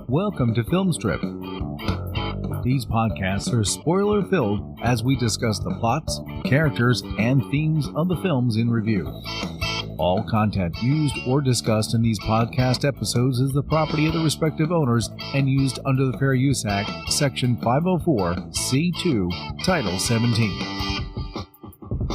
Welcome to Filmstrip. These podcasts are spoiler-filled as we discuss the plots, characters, and themes of the films in review. All content used or discussed in these podcast episodes is the property of the respective owners and used under the Fair Use Act, Section 504, C2, Title 17.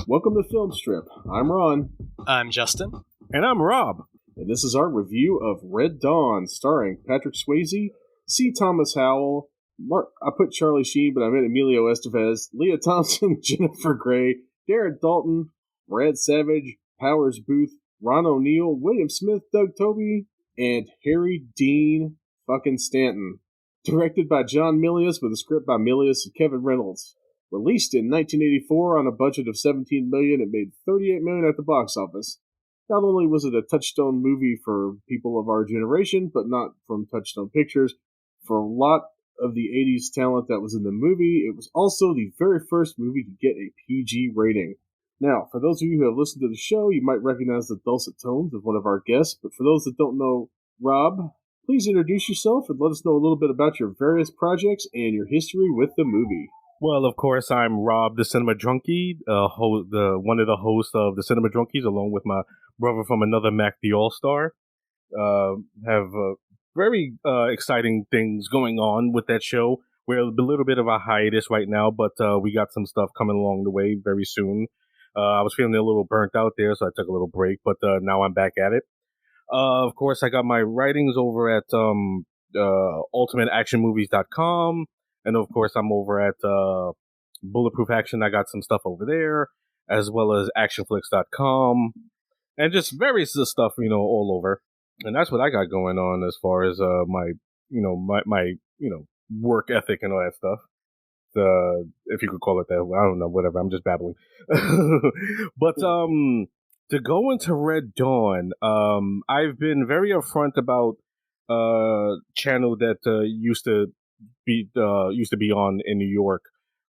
Welcome to Filmstrip. I'm Ron. I'm Justin. And I'm Rob. And this is our review of Red Dawn, starring Patrick Swayze, C. Thomas Howell, I put Charlie Sheen, but I meant Emilio Estevez, Leah Thompson, Jennifer Grey, Darren Dalton, Brad Savage, Powers Booth, Ron O'Neill, William Smith, Doug Toby, and Harry Dean fucking Stanton. Directed by John Milius with a script by Milius and Kevin Reynolds. Released in 1984 on a budget of $17 million, it made $38 million at the box office. Not only was it a touchstone movie for people of our generation, but not from Touchstone Pictures. For a lot of the 80s talent that was in the movie, it was also the very first movie to get a PG rating. Now, for those of you who have listened to the show, you might recognize the dulcet tones of one of our guests, but for those that don't know Rob, please introduce yourself and let us know a little bit about your various projects and your history with the movie. Well, of course, I'm Rob, the Cinema Junkie, one of the hosts of the Cinema Junkies, along with my brother from another Mac, the All-Star. Have very exciting things going on with that show. We're a little bit of a hiatus right now, but we got some stuff coming along the way very soon. I was feeling a little burnt out there, so I took a little break, but now I'm back at it. Of course, I got my writings over at ultimateactionmovies.com, and of course, I'm over at Bulletproof Action. I got some stuff over there, as well as actionflix.com, and just various stuff, all over. And that's what I got going on as far as my work ethic and all that stuff. If you could call it that, I don't know, whatever. I'm just babbling. But to go into Red Dawn, I've been very upfront about channel that used to be on in New York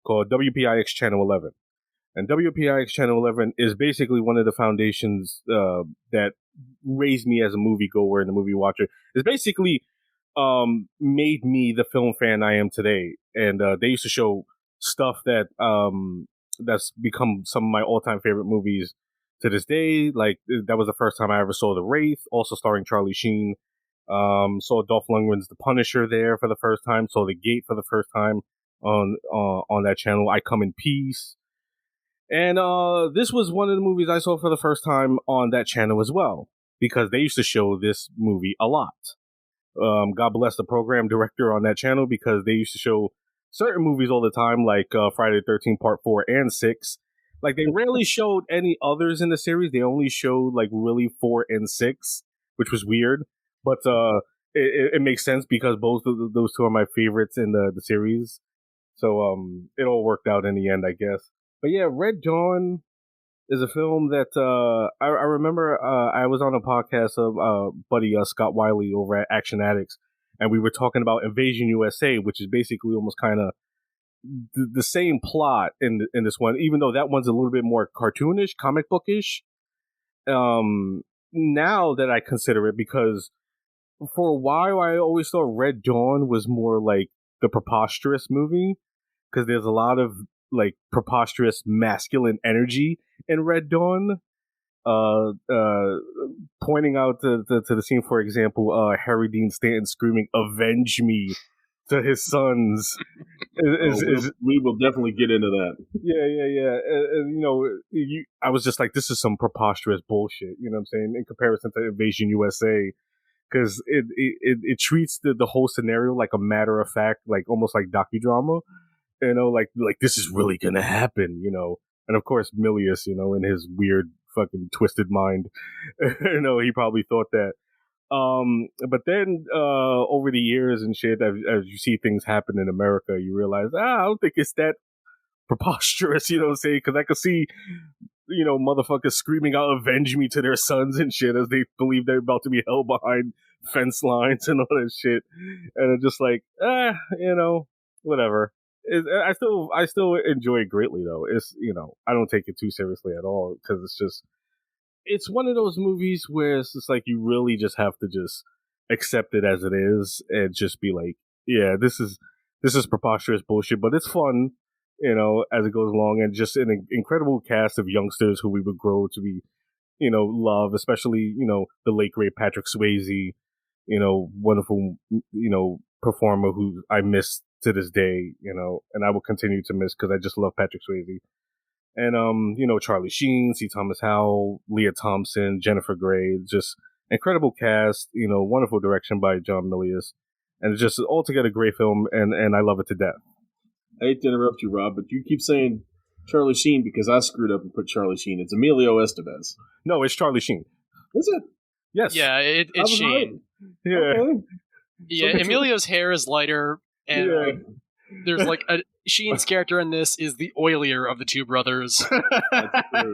called WPIX Channel 11. And WPIX Channel 11 is basically one of the foundations that raised me as a moviegoer and a movie watcher. It's basically made me the film fan I am today. And they used to show stuff that that's become some of my all-time favorite movies to this day. Like, that was the first time I ever saw The Wraith, also starring Charlie Sheen. Saw Dolph Lundgren's The Punisher there for the first time. Saw The Gate for the first time on that channel. I Come in Peace. And this was one of the movies I saw for the first time on that channel as well, because they used to show this movie a lot. God bless the program director on that channel, because they used to show certain movies all the time, like Friday the 13th Part 4 and 6. Like, they rarely showed any others in the series. They only showed, like, really 4 and 6, which was weird. But it makes sense, because both of those two are my favorites in the series. So it all worked out in the end, I guess. But yeah, Red Dawn is a film that I remember I was on a podcast of buddy Scott Wiley over at Action Addicts, and we were talking about Invasion USA, which is basically almost kind of the same plot in this one, even though that one's a little bit more cartoonish, comic bookish. Now that I consider it, because for a while I always thought Red Dawn was more like the preposterous movie, because there's a lot of like preposterous masculine energy in Red Dawn. Pointing out to the scene, for example, Harry Dean Stanton screaming "Avenge me" to his sons. We will definitely get into that. Yeah. I was just like, this is some preposterous bullshit. You know what I'm saying? In comparison to Invasion USA, because it treats the whole scenario like a matter of fact, like almost like docudrama. Like this is really gonna happen, And of course, Milius, in his weird fucking twisted mind, he probably thought that. But then over the years and shit, as you see things happen in America, you realize, I don't think it's that preposterous, what I'm saying? Because I could see, motherfuckers screaming out "Avenge me" to their sons and shit as they believe they're about to be held behind fence lines and all that shit. And it's just like, whatever. I still enjoy it greatly though. It's I don't take it too seriously at all because it's one of those movies where it's just like you really just have to just accept it as it is and just be like, yeah, this is preposterous bullshit, but it's fun, as it goes along, and just an incredible cast of youngsters who we would grow to be, love, especially the late great Patrick Swayze, wonderful, performer who I miss to this day, and I will continue to miss because I just love Patrick Swayze. And Charlie Sheen, C. Thomas Howell, Leah Thompson, Jennifer Grey, just incredible cast, wonderful direction by John Milius, and it's just altogether great film, and I love it to death. I hate to interrupt you, Rob, but you keep saying Charlie Sheen because I screwed up and put Charlie Sheen. It's Emilio Estevez. No, it's Charlie Sheen. Is it? Yes. Yeah, it's Sheen. Right. Yeah. Okay. Yeah, Emilio's hair is lighter, and there's like Sheen's character in this is the oilier of the two brothers. That's true.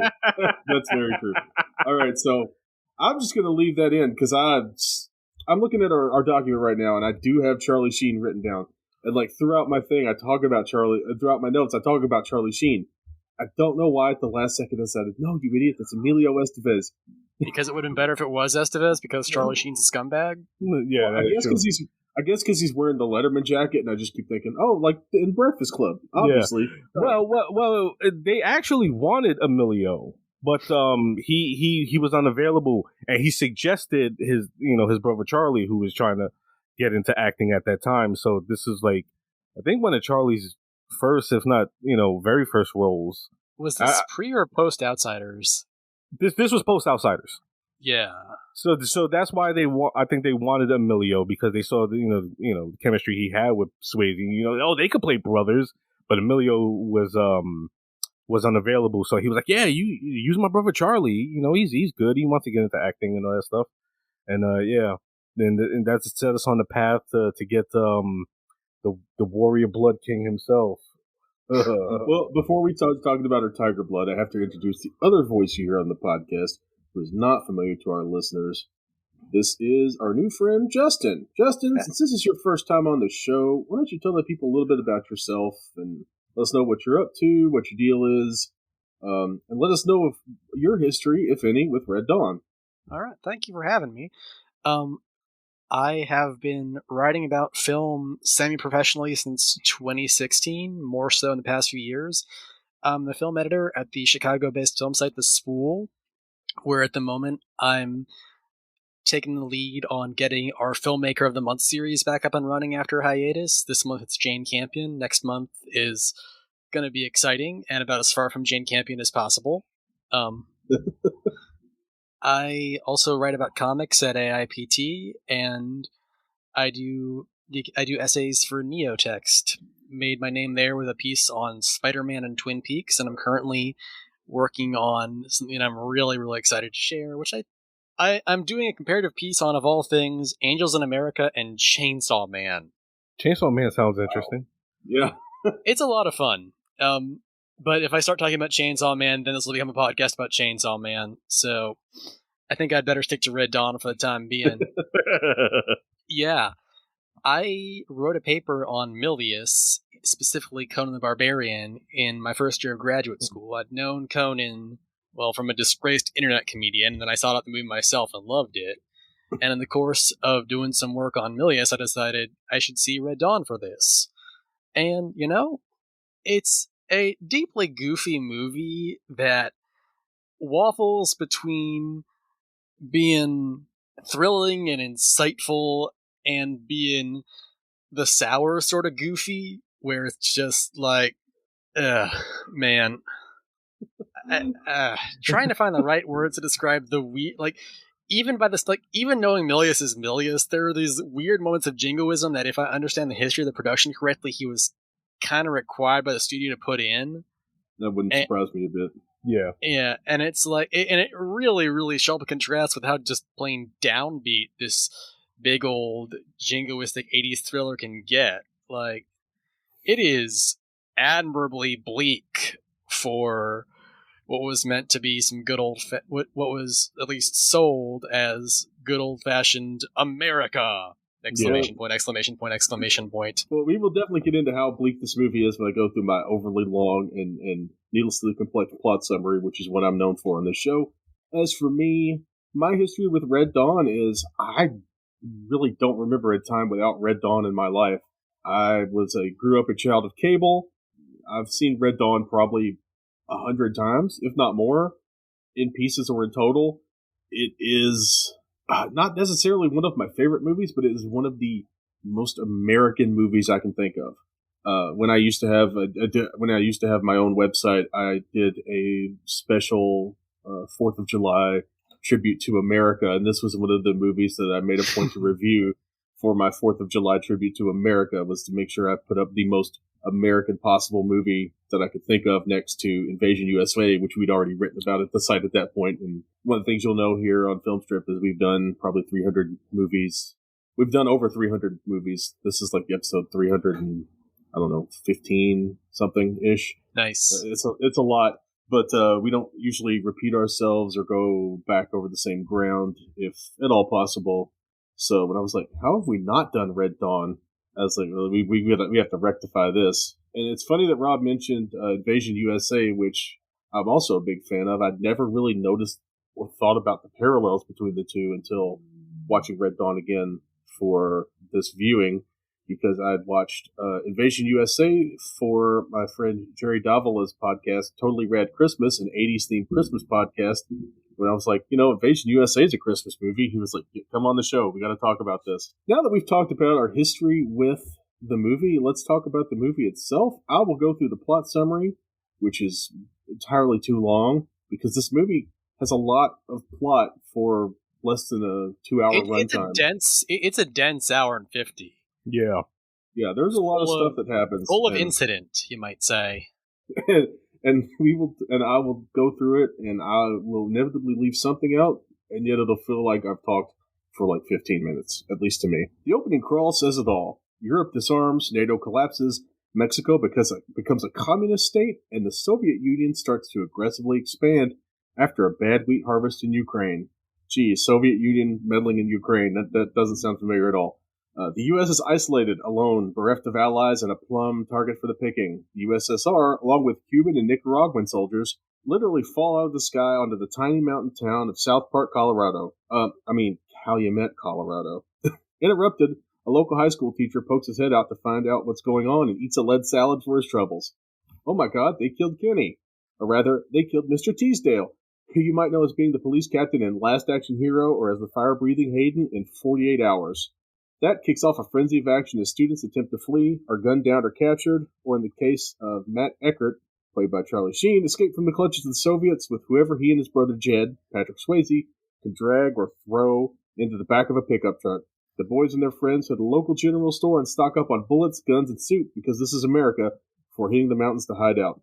That's very true. All right, so I'm just going to leave that in because I'm looking at our document right now, and I do have Charlie Sheen written down. And like throughout my thing, I talk about throughout my notes, I talk about Charlie Sheen. I don't know why at the last second I decided, no, you idiot, that's Emilio Estevez. Because it would have been better if it was Estevez, because Charlie Sheen's a scumbag? Yeah, well, I guess because he's wearing the Letterman jacket, and I just keep thinking, oh, like in Breakfast Club, obviously. Yeah. Well, they actually wanted Emilio, but he was unavailable, and he suggested his brother Charlie, who was trying to get into acting at that time. So this is like, I think one of Charlie's first, if not very first roles. Was this pre or post Outsiders? This was post Outsiders. Yeah. So that's why I think they wanted Emilio, because they saw the chemistry he had with Swayze. They could play brothers, but Emilio was unavailable. So he was like, yeah, you use my brother Charlie. He's good. He wants to get into acting and all that stuff. And and that's set us on the path to get the Warrior Blood King himself. Well, before we start talking about our Tiger Blood, I have to introduce the other voice you hear on the podcast, who is not familiar to our listeners. This is our new friend, Justin. Justin, since this is your first time on the show, why don't you tell the people a little bit about yourself and let us know what you're up to, what your deal is, and let us know of your history, if any, with Red Dawn. All right. Thank you for having me. I have been writing about film semi-professionally since 2016, more so in the past few years. I'm the film editor at the Chicago-based film site The Spool, where at the moment I'm taking the lead on getting our Filmmaker of the Month series back up and running after hiatus. This month it's Jane Campion. Next month is going to be exciting and about as far from Jane Campion as possible. I also write about comics at AIPT, and I do essays for Neotext. Made my name there with a piece on Spider-Man and Twin Peaks, and I'm currently working on something I'm really, really excited to share, which I'm doing a comparative piece on, of all things, Angels in America and Chainsaw Man. Chainsaw Man sounds interesting. Yeah. It's a lot of fun. But if I start talking about Chainsaw Man, then this will become a podcast about Chainsaw Man. So I think I'd better stick to Red Dawn for the time being. Yeah. I wrote a paper on Milius, specifically Conan the Barbarian, in my first year of graduate school. I'd known Conan, well, from a disgraced internet comedian, and then I sought out the movie myself and loved it. And in the course of doing some work on Milius, I decided I should see Red Dawn for this. And, it's a deeply goofy movie that waffles between being thrilling and insightful and being the sour sort of goofy, where it's just like, man. Trying to find the right words to describe the even by this, even knowing Milius is Milius, there are these weird moments of jingoism that, if I understand the history of the production correctly, he was kind of required by the studio to put in. That wouldn't surprise me a bit. Yeah. Yeah, and it's like, and it really, really sharply contrasts with how just plain downbeat this big old jingoistic 80s thriller can get. Like, it is admirably bleak for what was meant to be some good old, what was at least sold as good old fashioned America. Exclamation point, exclamation point, exclamation point. Well, we will definitely get into how bleak this movie is when I go through my overly long and needlessly complex plot summary, which is what I'm known for on this show. As for me, my history with Red Dawn is I really don't remember a time without Red Dawn in my life. I grew up a child of cable. I've seen Red Dawn probably 100 times, if not more, in pieces or in total. It is not necessarily one of my favorite movies, but it is one of the most American movies I can think of. When I used to have my own website, I did a special 4th of July tribute to America, and this was one of the movies that I made a point to review for my 4th of July tribute to America, was to make sure I put up the most American possible movie that I could think of next to Invasion USA, which we'd already written about at the site at that point. And one of the things you'll know here on Filmstrip is we've done probably 300 movies. We've done over 300 movies. This is like episode 300 and, I don't know, 15 something ish. Nice. It's a lot, but we don't usually repeat ourselves or go back over the same ground if at all possible. So when I was like, how have we not done Red Dawn? I was like, well, we have to rectify this. And it's funny that Rob mentioned Invasion USA, which I'm also a big fan of. I'd never really noticed or thought about the parallels between the two until watching Red Dawn again for this viewing, because I'd watched Invasion USA for my friend Jerry Davila's podcast, Totally Rad Christmas, an 80s themed Christmas podcast. When I was like, Invasion USA is a Christmas movie, he was like, come on the show. We got to talk about this. Now that we've talked about our history with the movie, let's talk about the movie itself. I will go through the plot summary, which is entirely too long, because this movie has a lot of plot for less than a 2-hour runtime. It's a dense hour and 50. Yeah. Yeah, there's a lot of stuff that happens. Full of incident, you might say. And I will go through it, and I will inevitably leave something out, and yet it'll feel like I've talked for like 15 minutes, at least to me. The opening crawl says it all. Europe disarms, NATO collapses, Mexico becomes a communist state, and the Soviet Union starts to aggressively expand after a bad wheat harvest in Ukraine. Gee, Soviet Union meddling in Ukraine, that doesn't sound familiar at all. The U.S. is isolated, alone, bereft of allies, and a plum target for the picking. The USSR, along with Cuban and Nicaraguan soldiers, literally fall out of the sky onto the tiny mountain town of South Park, Colorado. Calumet, Colorado. Interrupted, a local high school teacher pokes his head out to find out what's going on and eats a lead salad for his troubles. Oh my god, they killed Kenny. Or rather, they killed Mr. Teasdale, who you might know as being the police captain in Last Action Hero or as the fire-breathing Hayden in 48 Hours. That kicks off a frenzy of action as students attempt to flee, are gunned down or captured, or in the case of Matt Eckert, played by Charlie Sheen, escape from the clutches of the Soviets with whoever he and his brother Jed, Patrick Swayze, can drag or throw into the back of a pickup truck. The boys and their friends head to the local general store and stock up on bullets, guns, and soup because this is America before hitting the mountains to hide out.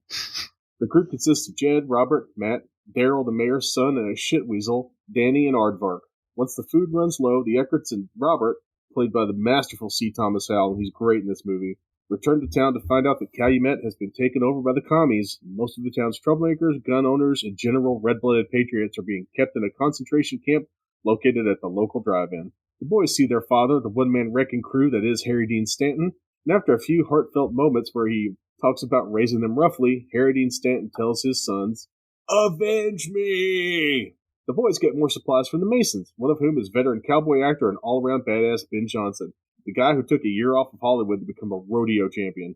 The group consists of Jed, Robert, Matt, Daryl, the mayor's son, and a shit weasel, Danny and Aardvark. Once the food runs low, the Eckerts and Robert, played by the masterful C. Thomas Howell, and he's great in this movie, return to town to find out that Calumet has been taken over by the commies. Most of the town's troublemakers, gun owners, and general red-blooded patriots are being kept in a concentration camp located at the local drive-in. The boys see their father, the one-man wrecking crew that is Harry Dean Stanton, and after a few heartfelt moments where he talks about raising them roughly, Harry Dean Stanton tells his sons, "Avenge me!" The boys get more supplies from the Masons, one of whom is veteran cowboy actor and all-around badass Ben Johnson, the guy who took a year off of Hollywood to become a rodeo champion.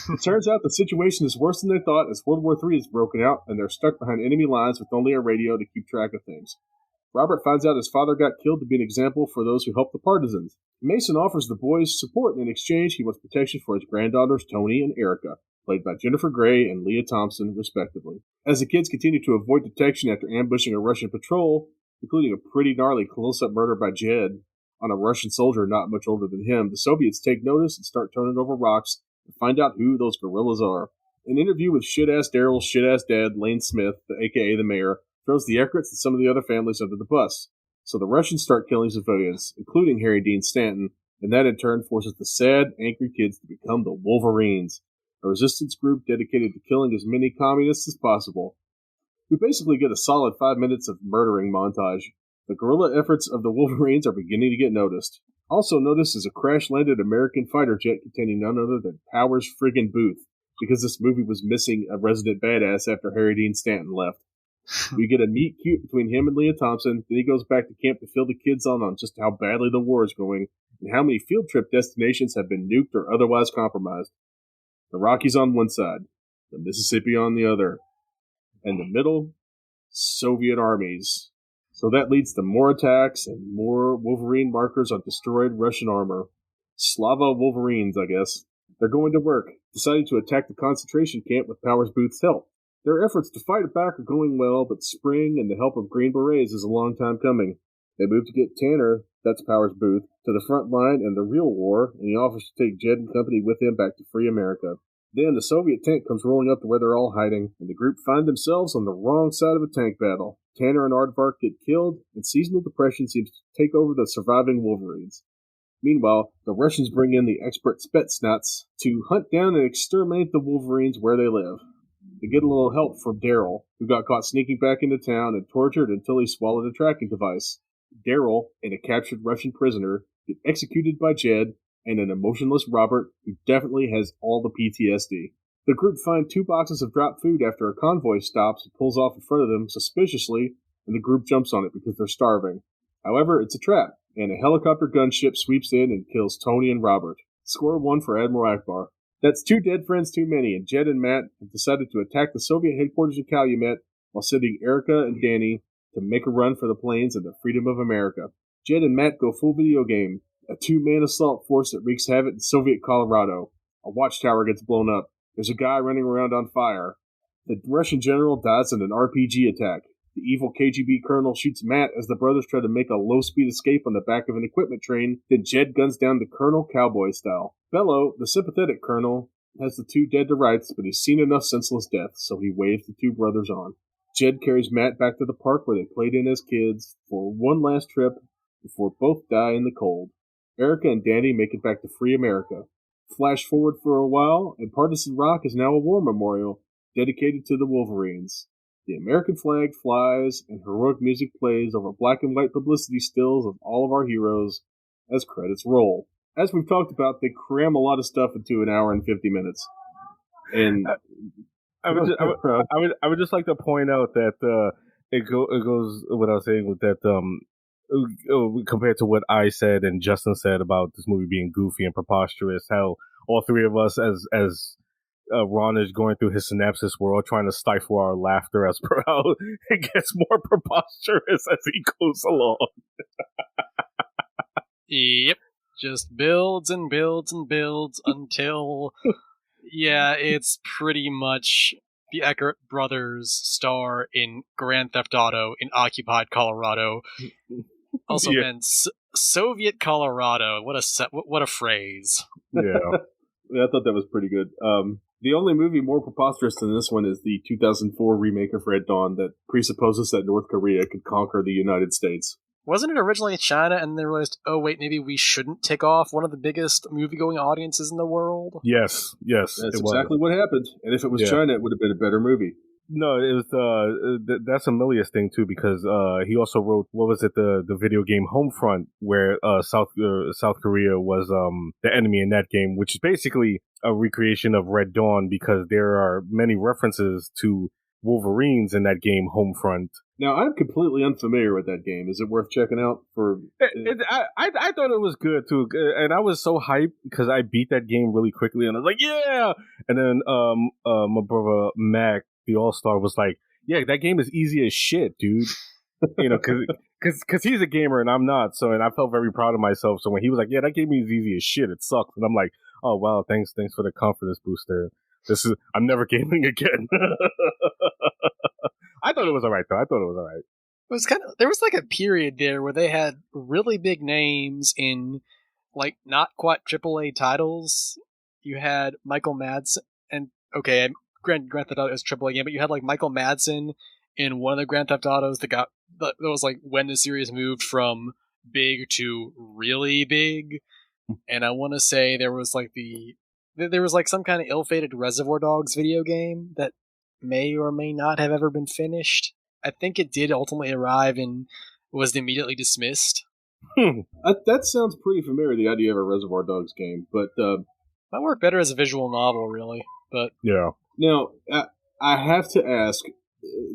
It turns out the situation is worse than they thought as World War III has broken out and they're stuck behind enemy lines with only a radio to keep track of things. Robert finds out his father got killed to be an example for those who help the partisans. Mason offers the boys support, and in exchange he wants protection for his granddaughters Tony and Erica, played by Jennifer Grey and Leah Thompson, respectively. As the kids continue to avoid detection after ambushing a Russian patrol, including a pretty gnarly close-up murder by Jed on a Russian soldier not much older than him, the Soviets take notice and start turning over rocks to find out who those guerrillas are. An interview with shit-ass Daryl's shit-ass dad, Lane Smith, a.k.a. the mayor, throws the Eckerts and some of the other families under the bus. So the Russians start killing civilians, including Harry Dean Stanton, and that in turn forces the sad, angry kids to become the Wolverines, a resistance group dedicated to killing as many communists as possible. We basically get a solid 5 minutes of murdering montage, The guerrilla efforts of the Wolverines are beginning to get noticed. Also noticed is a crash-landed American fighter jet containing none other than Powers friggin' Booth, because this movie was missing a resident badass after Harry Dean Stanton left. We get a meet cute between him and Leah Thompson, then he goes back to camp to fill the kids on just how badly the war is going, and how many field trip destinations have been nuked or otherwise compromised. The Rockies on one side, the Mississippi on the other, and the middle, Soviet armies. So that leads to more attacks and more Wolverine markers on destroyed Russian armor. Slava Wolverines, I guess. They're going to work, deciding to attack the concentration camp with Powers Booth's help. Their efforts to fight it back are going well, but spring and the help of Green Berets is a long time coming. They move to get Tanner, that's Powers Booth, to the front line in the real war, and he offers to take Jed and company with him back to free America. Then the Soviet tank comes rolling up to where they're all hiding, and the group find themselves on the wrong side of a tank battle. Tanner and Aardvark get killed, and seasonal depression seems to take over the surviving Wolverines. Meanwhile, the Russians bring in the expert Spetsnaz to hunt down and exterminate the Wolverines where they live. They get a little help from Daryl, who got caught sneaking back into town and tortured until he swallowed a tracking device. Daryl and a captured Russian prisoner get executed by Jed and an emotionless Robert, who definitely has all the PTSD. The group find 2 boxes of dropped food after a convoy stops and pulls off in front of them suspiciously, and the group jumps on it because they're starving. However, it's a trap, and a helicopter gunship sweeps in and kills Tony and Robert. Score 1 for Admiral Akbar. That's 2 dead friends too many, and Jed and Matt have decided to attack the Soviet headquarters in Calumet while sending Erica and Danny to make a run for the plains and the freedom of America. Jed and Matt go full video game, a 2-man assault force that wreaks havoc in Soviet Colorado. A watchtower gets blown up. There's a guy running around on fire. The Russian general dies in an RPG attack. The evil KGB colonel shoots Matt as the brothers try to make a low-speed escape on the back of an equipment train, then Jed guns down the colonel cowboy style. Bello, the sympathetic colonel, has the 2 dead to rights, but he's seen enough senseless deaths, so he waves the 2 brothers on. Jed carries Matt back to the park where they played in as kids for one last trip before both die in the cold. Erica and Danny make it back to free America. Flash forward for a while, and Partisan Rock is now a war memorial dedicated to the Wolverines. The American flag flies, and heroic music plays over black and white publicity stills of all of our heroes as credits roll. As we've talked about, they cram a lot of stuff into an hour and 50 minutes. And I would just like to point out that it goes without saying with that compared to what I said and Justin said about this movie being goofy and preposterous, how all 3 of us as Ron is going through his synapses, we're all trying to stifle our laughter as per how it gets more preposterous as he goes along. Yep. Just builds and builds and builds until, yeah, it's pretty much the Eckert brothers star in Grand Theft Auto in occupied Colorado. Also, Yeah. man, Soviet Colorado. What a phrase. Yeah. I thought that was pretty good. The only movie more preposterous than this one is the 2004 remake of Red Dawn that presupposes that North Korea could conquer the United States. Wasn't it originally China, and they realized, oh wait, maybe we shouldn't tick off one of the biggest movie-going audiences in the world? Yes. That's exactly what happened. And if it was China, it would have been a better movie. No, it was that's a Milius thing too, because he also wrote, what was it, the video game Homefront, where South Korea was the enemy in that game, which is basically a recreation of Red Dawn, because there are many references to Wolverines in that game Homefront. Now, I'm completely unfamiliar with that game. Is it worth checking out? I thought it was good too, and I was so hyped because I beat that game really quickly, and I was like, yeah. And then my brother Mac, the All-Star, was like, yeah, that game is easy as shit, dude. You know, because he's a gamer and I'm not, so, and I felt very proud of myself. So when he was like, yeah, that game is easy as shit, it sucks, and I'm like, oh wow, thanks for the confidence booster. I'm never gaming again. I thought it was alright though. It was there was like a period there where they had really big names in like not quite AAA titles. You had Michael Madsen, and okay, Grand Theft Auto is AAA game, but you had like Michael Madsen in one of the Grand Theft Autos that was like when the series moved from big to really big. And I want to say there was like some kind of ill-fated Reservoir Dogs video game that may or may not have ever been finished. I think it did ultimately arrive in was immediately dismissed. That sounds pretty familiar, the idea of a Reservoir Dogs game. But Might work better as a visual novel, really. But Yeah. now, I have to ask,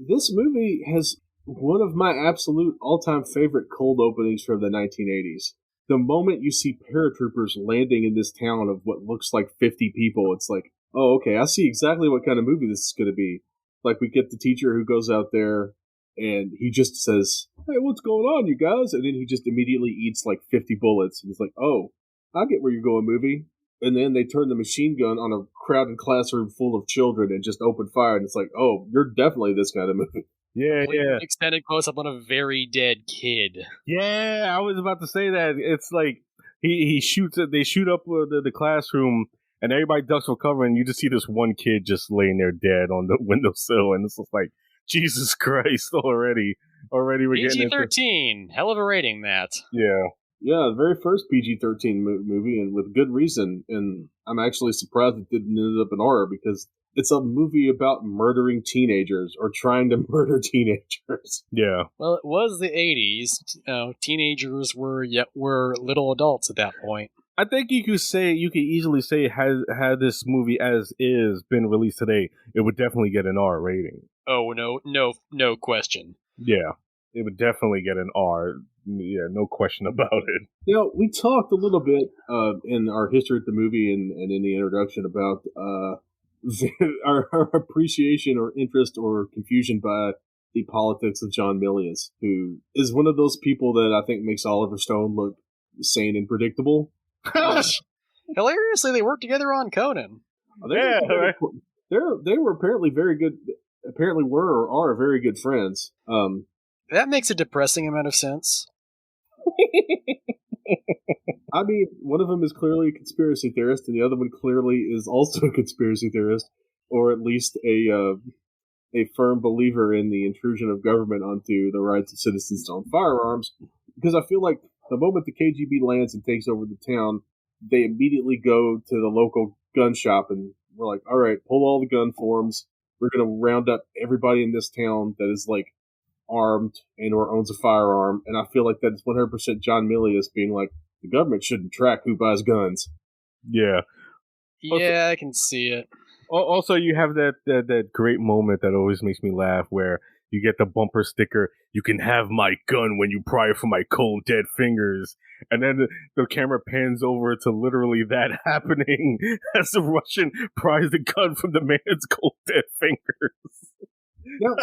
this movie has one of my absolute all-time favorite cold openings from the 1980s. The moment you see paratroopers landing in this town of what looks like 50 people, it's like, oh, okay, I see exactly what kind of movie this is going to be. Like, we get the teacher who goes out there, and he just says, hey, what's going on, you guys? And then he just immediately eats like 50 bullets. And he's like, oh, I get where you're going, movie. And then they turn the machine gun on a crowded classroom full of children and just open fire. And it's like, oh, you're definitely this kind of movie. Yeah, yeah. Extended close up on a very dead kid. Yeah, I was about to say that. It's like he shoots it. They shoot up the classroom, and everybody ducks for cover, and you just see this one kid just laying there dead on the windowsill, and it's just like, Jesus Christ! Already we're getting PG-13. Hell of a rating, that. Yeah. Yeah, the very first PG-13 movie, and with good reason. And I'm actually surprised it didn't end up an R, because it's a movie about murdering teenagers or trying to murder teenagers. Yeah. Well, it was the 80s. Teenagers were little adults at that point. I think you could easily say had this movie as is been released today, it would definitely get an R rating. Oh, no question. Yeah. It would definitely get an R. Yeah, no question about it. You know, we talked a little bit in our history of the movie and in the introduction about our appreciation or interest or confusion by the politics of John Milius, who is one of those people that I think makes Oliver Stone look sane and predictable. Hilariously, they worked together on Conan. Yeah, right. They were apparently very good. Apparently, were or are very good friends. That makes a depressing amount of sense. I mean, one of them is clearly a conspiracy theorist, and the other one clearly is also a conspiracy theorist, or at least a firm believer in the intrusion of government onto the rights of citizens to own firearms. Because I feel like the moment the KGB lands and takes over the town, they immediately go to the local gun shop, and we're like, all right, pull all the gun forms. We're going to round up everybody in this town that is like armed and or owns a firearm. And I feel like that's 100% John Milius being like, the government shouldn't track who buys guns. Yeah. Yeah, I can see it. Also, you have that great moment that always makes me laugh where you get the bumper sticker, you can have my gun when you pry from my cold, dead fingers. And then the camera pans over to literally that happening as the Russian pries the gun from the man's cold, dead fingers. Now,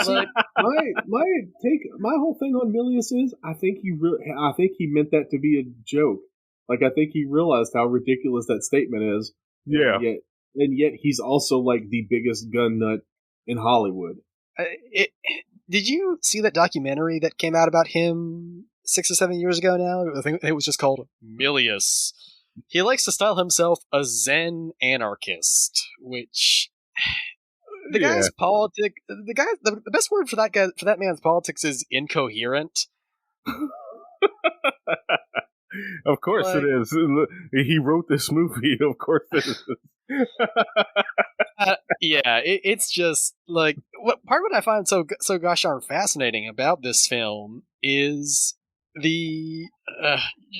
my whole thing on Milius is, I think he meant that to be a joke. Like, I think he realized how ridiculous that statement is. Yeah. And yet he's also like the biggest gun nut in Hollywood. Did you see that documentary that came out about him 6 or 7 years ago now? I think it was just called Milius. He likes to style himself a Zen anarchist, which the guy's the best word for that man's politics is incoherent. Of course it is. He wrote this movie. Of course it is. Yeah, it's just like what I find so gosh darn fascinating about this film is the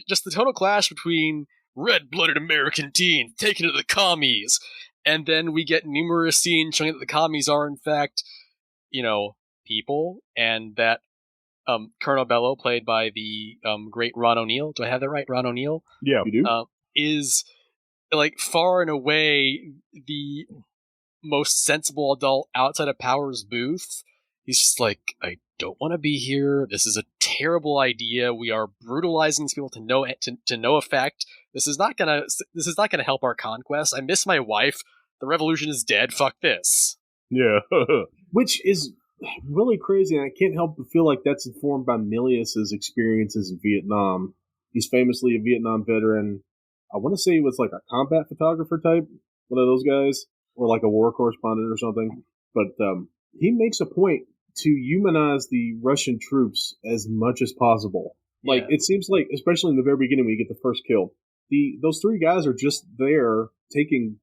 just the total clash between red-blooded American teens taken to the commies, and then we get numerous scenes showing that the commies are in fact, people, and that Colonel Bello, played by the great Ron O'Neal. Do I have that right? Ron O'Neal? Yeah, you do. Is like far and away the most sensible adult outside of Powers Booth. He's just like, I don't want to be here. This is a terrible idea. We are brutalizing these people to no effect. This is not gonna help our conquest. I miss my wife. The revolution is dead. Fuck this. Yeah. Which is really crazy, and I can't help but feel like that's informed by Milius's experiences in Vietnam. He's famously a Vietnam veteran. I want to say he was like a combat photographer type, one of those guys, or like a war correspondent or something. But he makes a point to humanize the Russian troops as much as possible. Like, it seems like, especially in the very beginning when you get the first kill, those three guys are just there taking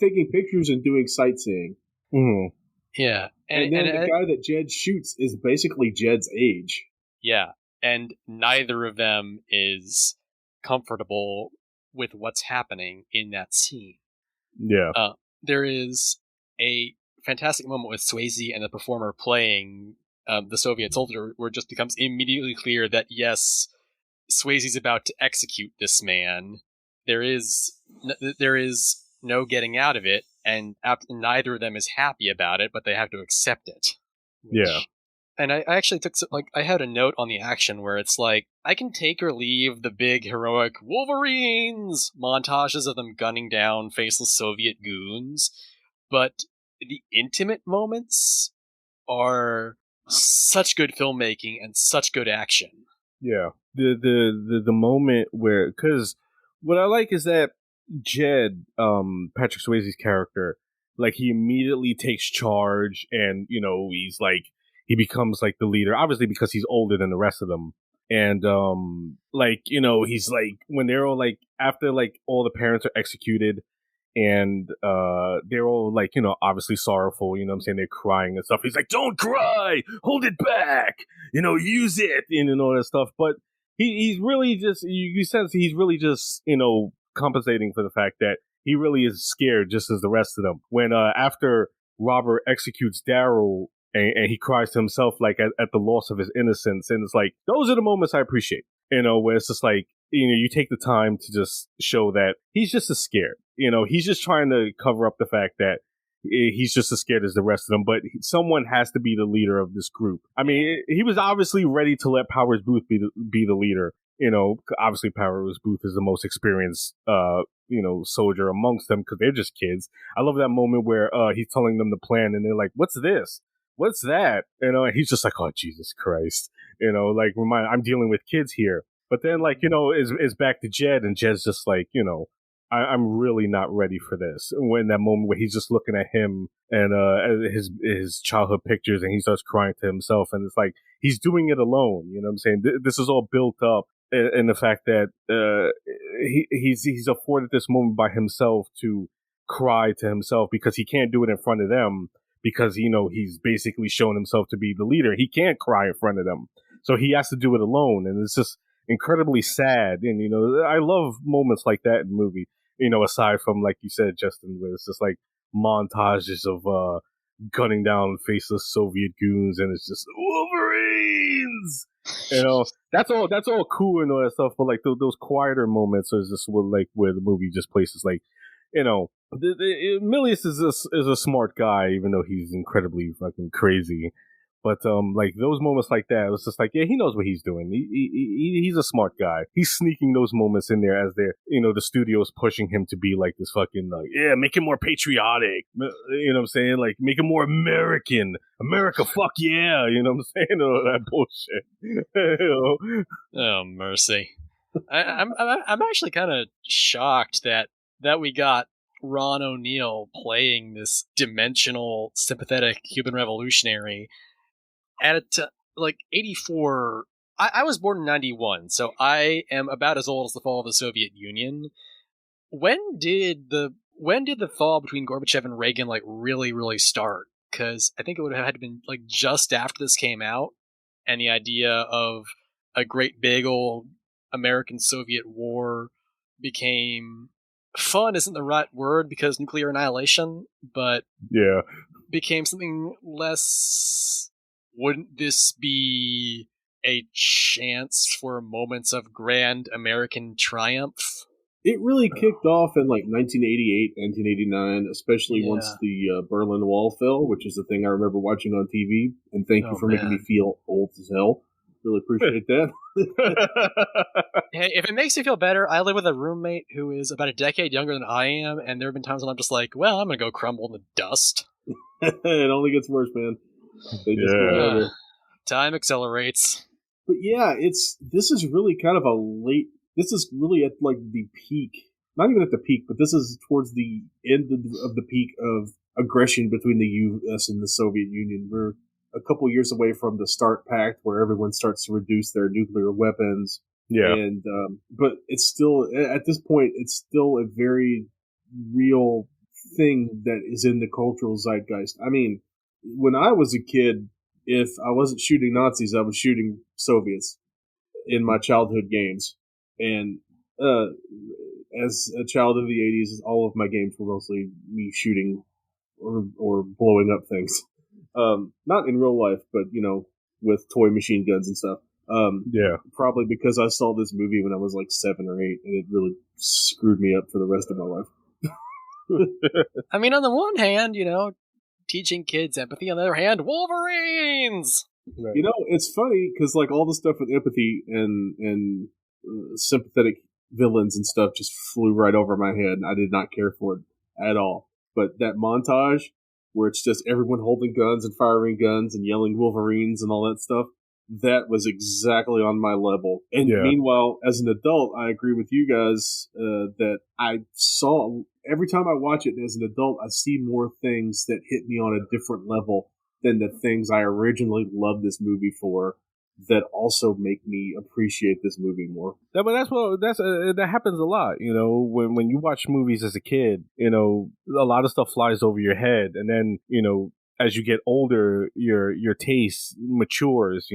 pictures and doing sightseeing. Mm-hmm. Yeah. And then the guy that Jed shoots is basically Jed's age. Yeah. and neither of them is comfortable with what's happening in that scene. Yeah. There is a fantastic moment with Swayze and the performer playing the Soviet soldier, where it just becomes immediately clear that yes, Swayze's about to execute this man. There is no getting out of it, and neither of them is happy about it, but they have to accept it. Yeah. And I actually took I had a note on the action where it's like, I can take or leave the big heroic Wolverines montages of them gunning down faceless Soviet goons, but the intimate moments are such good filmmaking and such good action. Yeah. The moment where, because what I like is that Jed, Patrick Swayze's character, like, he immediately takes charge, and he's like, he becomes like the leader, obviously because he's older than the rest of them. And he's like, when they're all like, after like all the parents are executed, and they're all like, obviously sorrowful, what I'm saying, they're crying and stuff. He's like, don't cry, hold it back, use it, and all that stuff. But he's really just, you sense he's really just, compensating for the fact that he really is scared just as the rest of them. When after Robert executes Daryl, and he cries to himself like at the loss of his innocence, and it's like, those are the moments I appreciate, where it's just like, you take the time to just show that he's just as scared. He's just trying to cover up the fact that he's just as scared as the rest of them, but someone has to be the leader of this group. I mean, he was obviously ready to let Powers Booth be the leader. Obviously Powers Booth is the most experienced, soldier amongst them, because they're just kids. I love that moment where he's telling them the plan, and they're like, "What's this? What's that?" And he's just like, "Oh, Jesus Christ!" Like, I'm dealing with kids here. But then, like, is back to Jed, and Jed's just like, I'm really not ready for this. When that moment where he's just looking at him and his childhood pictures, and he starts crying to himself, and it's like, he's doing it alone. You know what I'm saying? This is all built up in the fact that he's afforded this moment by himself to cry to himself, because he can't do it in front of them, because he's basically shown himself to be the leader. He can't cry in front of them, so he has to do it alone, and it's just incredibly sad. And I love moments like that in the movie, aside from, like you said, Justin, where it's just like montages of gunning down faceless Soviet goons, and it's just Wolverines. That's all cool and all that stuff, but like those quieter moments is just where the movie just places, like, Milius is a smart guy, even though he's incredibly fucking crazy. But like those moments like that, it was just like, yeah, he knows what he's doing. He's a smart guy. He's sneaking those moments in there as they're, the studio's pushing him to be like this fucking, like, yeah, make him more patriotic. You know what I'm saying? Like, make him more American. America, fuck yeah. You know what I'm saying? All that bullshit. Oh, mercy. I'm actually kind of shocked that we got Ron O'Neal playing this dimensional, sympathetic Cuban revolutionary at like 84. I was born in 91, so I am about as old as the fall of the Soviet Union. When did the fall between Gorbachev and Reagan like really start? Because I think it would have had to been like just after this came out, and the idea of a great big old American-Soviet war became, fun isn't the right word because nuclear annihilation, but yeah, became something less. Wouldn't this be a chance for moments of grand American triumph? It really kicked off in like 1988, 1989, especially once the Berlin Wall fell, which is the thing I remember watching on TV. And thank you for making me feel old as hell. Really appreciate that. Hey, if it makes you feel better, I live with a roommate who is about a decade younger than I am, and there have been times when I'm just like, well, I'm going to go crumble in the dust. It only gets worse, man. They just get better. Time accelerates. But yeah, this is really kind of a late. This is really at like the peak. Not even at the peak, but this is towards the end of the peak of aggression between the U.S. and the Soviet Union. We're a couple years away from the START Pact, where everyone starts to reduce their nuclear weapons. Yeah. And but it's still, at this point, it's still a very real thing that is in the cultural zeitgeist. I mean, when I was a kid, if I wasn't shooting Nazis, I was shooting Soviets. in my childhood games. And as a child of the 80s, all of my games were mostly me shooting or blowing up things. Not in real life, but, with toy machine guns and stuff. Probably because I saw this movie when I was like 7 or 8, and it really screwed me up for the rest of my life. I mean, on the one hand, teaching kids empathy. On the other hand, Wolverines! Right. It's funny because like all the stuff with empathy and sympathetic villains and stuff just flew right over my head, and I did not care for it at all. But that montage where it's just everyone holding guns and firing guns and yelling Wolverines and all that stuff, that was exactly on my level. And meanwhile, as an adult, I agree with you guys that I saw, every time I watch it as an adult, I see more things that hit me on a different level than the things I originally loved this movie for, that also make me appreciate this movie more. Yeah, but that happens a lot. When you watch movies as a kid, a lot of stuff flies over your head, and then as you get older, your taste matures,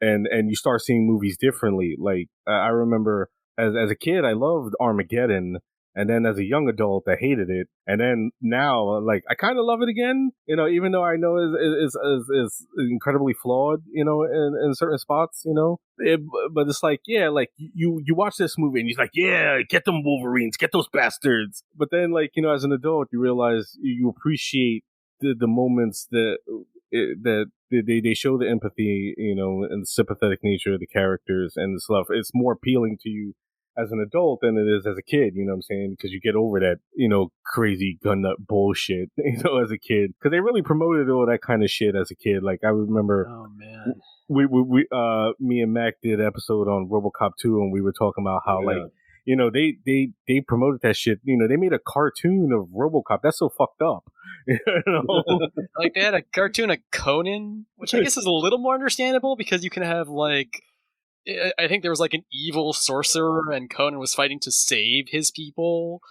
and you start seeing movies differently. Like I remember as a kid, I loved Armageddon. And then as a young adult, I hated it. And then now, like, I kind of love it again, even though I know is incredibly flawed, in certain spots, but it's like, yeah, like you watch this movie and you're like, yeah, get them Wolverines, get those bastards. But then like, as an adult, you realize you appreciate the moments that they show the empathy, and the sympathetic nature of the characters and the stuff. It's more appealing to you as an adult than it is as a kid, you know what I'm saying? Because you get over that, crazy gun nut bullshit, as a kid. Because they really promoted all that kind of shit as a kid. Like, I remember... Oh, man. We me and Mac did an episode on RoboCop 2, and we were talking about how, they promoted that shit. They made a cartoon of RoboCop. That's so fucked up. Like, they had a cartoon of Conan, which I guess is a little more understandable, because you can have, like... I think there was like an evil sorcerer, and Conan was fighting to save his people.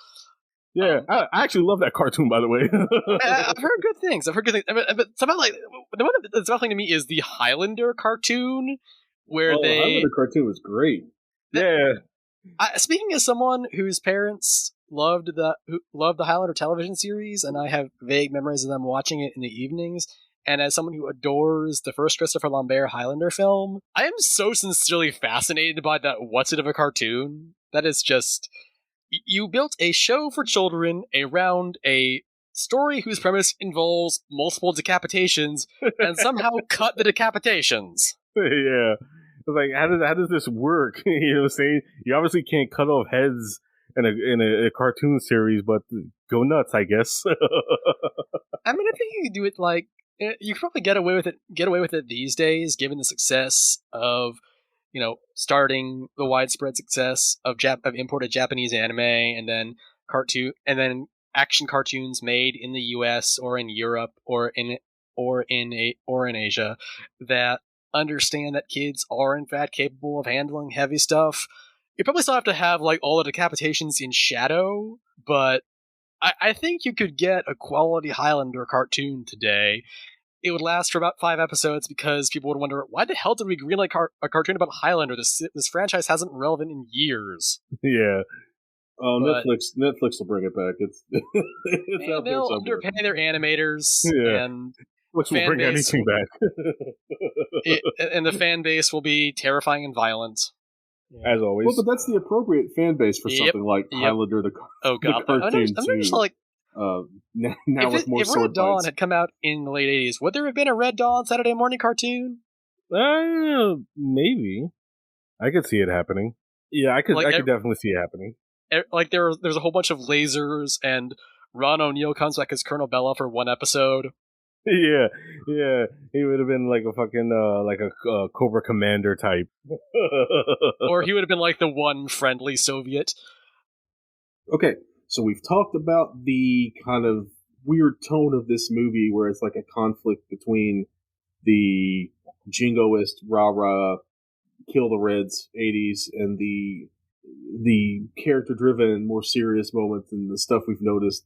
Yeah, I actually love that cartoon, by the way. I've heard good things. But somehow, like, the one that's baffling to me is the Highlander cartoon, where the Highlander cartoon was great. Speaking as someone whose parents loved the Highlander television series, and I have vague memories of them watching it in the evenings. And as someone who adores the first Christopher Lambert Highlander film, I am so sincerely fascinated by that what's it of a cartoon. That is just... You built a show for children around a story whose premise involves multiple decapitations, and somehow cut the decapitations. Yeah. It's like, how does this work? You know what I'm saying? You obviously can't cut off heads in a cartoon series, but go nuts, I guess. I mean, I think you could do it like... You could probably get away with it these days, given the success of, starting the widespread success of imported Japanese anime, and then action cartoons made in the U.S. or in Europe or in Asia that understand that kids are in fact capable of handling heavy stuff. You probably still have to have like all the decapitations in shadow, but I think you could get a quality Highlander cartoon today. It would last for about 5 episodes because people would wonder, why the hell did we greenlight a cartoon about Highlander? This franchise hasn't been relevant in years. Yeah. Oh, Netflix will bring it back. It's out there they'll somewhere. underpay their animators, Yeah. and Which will bring anything back. and the fan base will be terrifying and violent. As always. Well, but that's the appropriate fan base for something like Highlander the cartoon I'm just like, now if with more sword Red Dawn fights. had come out in the late 80s, would there have been a Red Dawn Saturday morning cartoon? Maybe. I could see it happening. Yeah, I could definitely see it happening. Like there's a whole bunch of lasers, and Ron O'Neal comes back as Colonel Bella for one episode. Yeah. He would have been like a fucking like a Cobra Commander type, or he would have been like the one friendly Soviet. Okay, so we've talked about the kind of weird tone of this movie, where it's like a conflict between the jingoist rah-rah kill the Reds 80s and the character-driven, more serious moments and the stuff we've noticed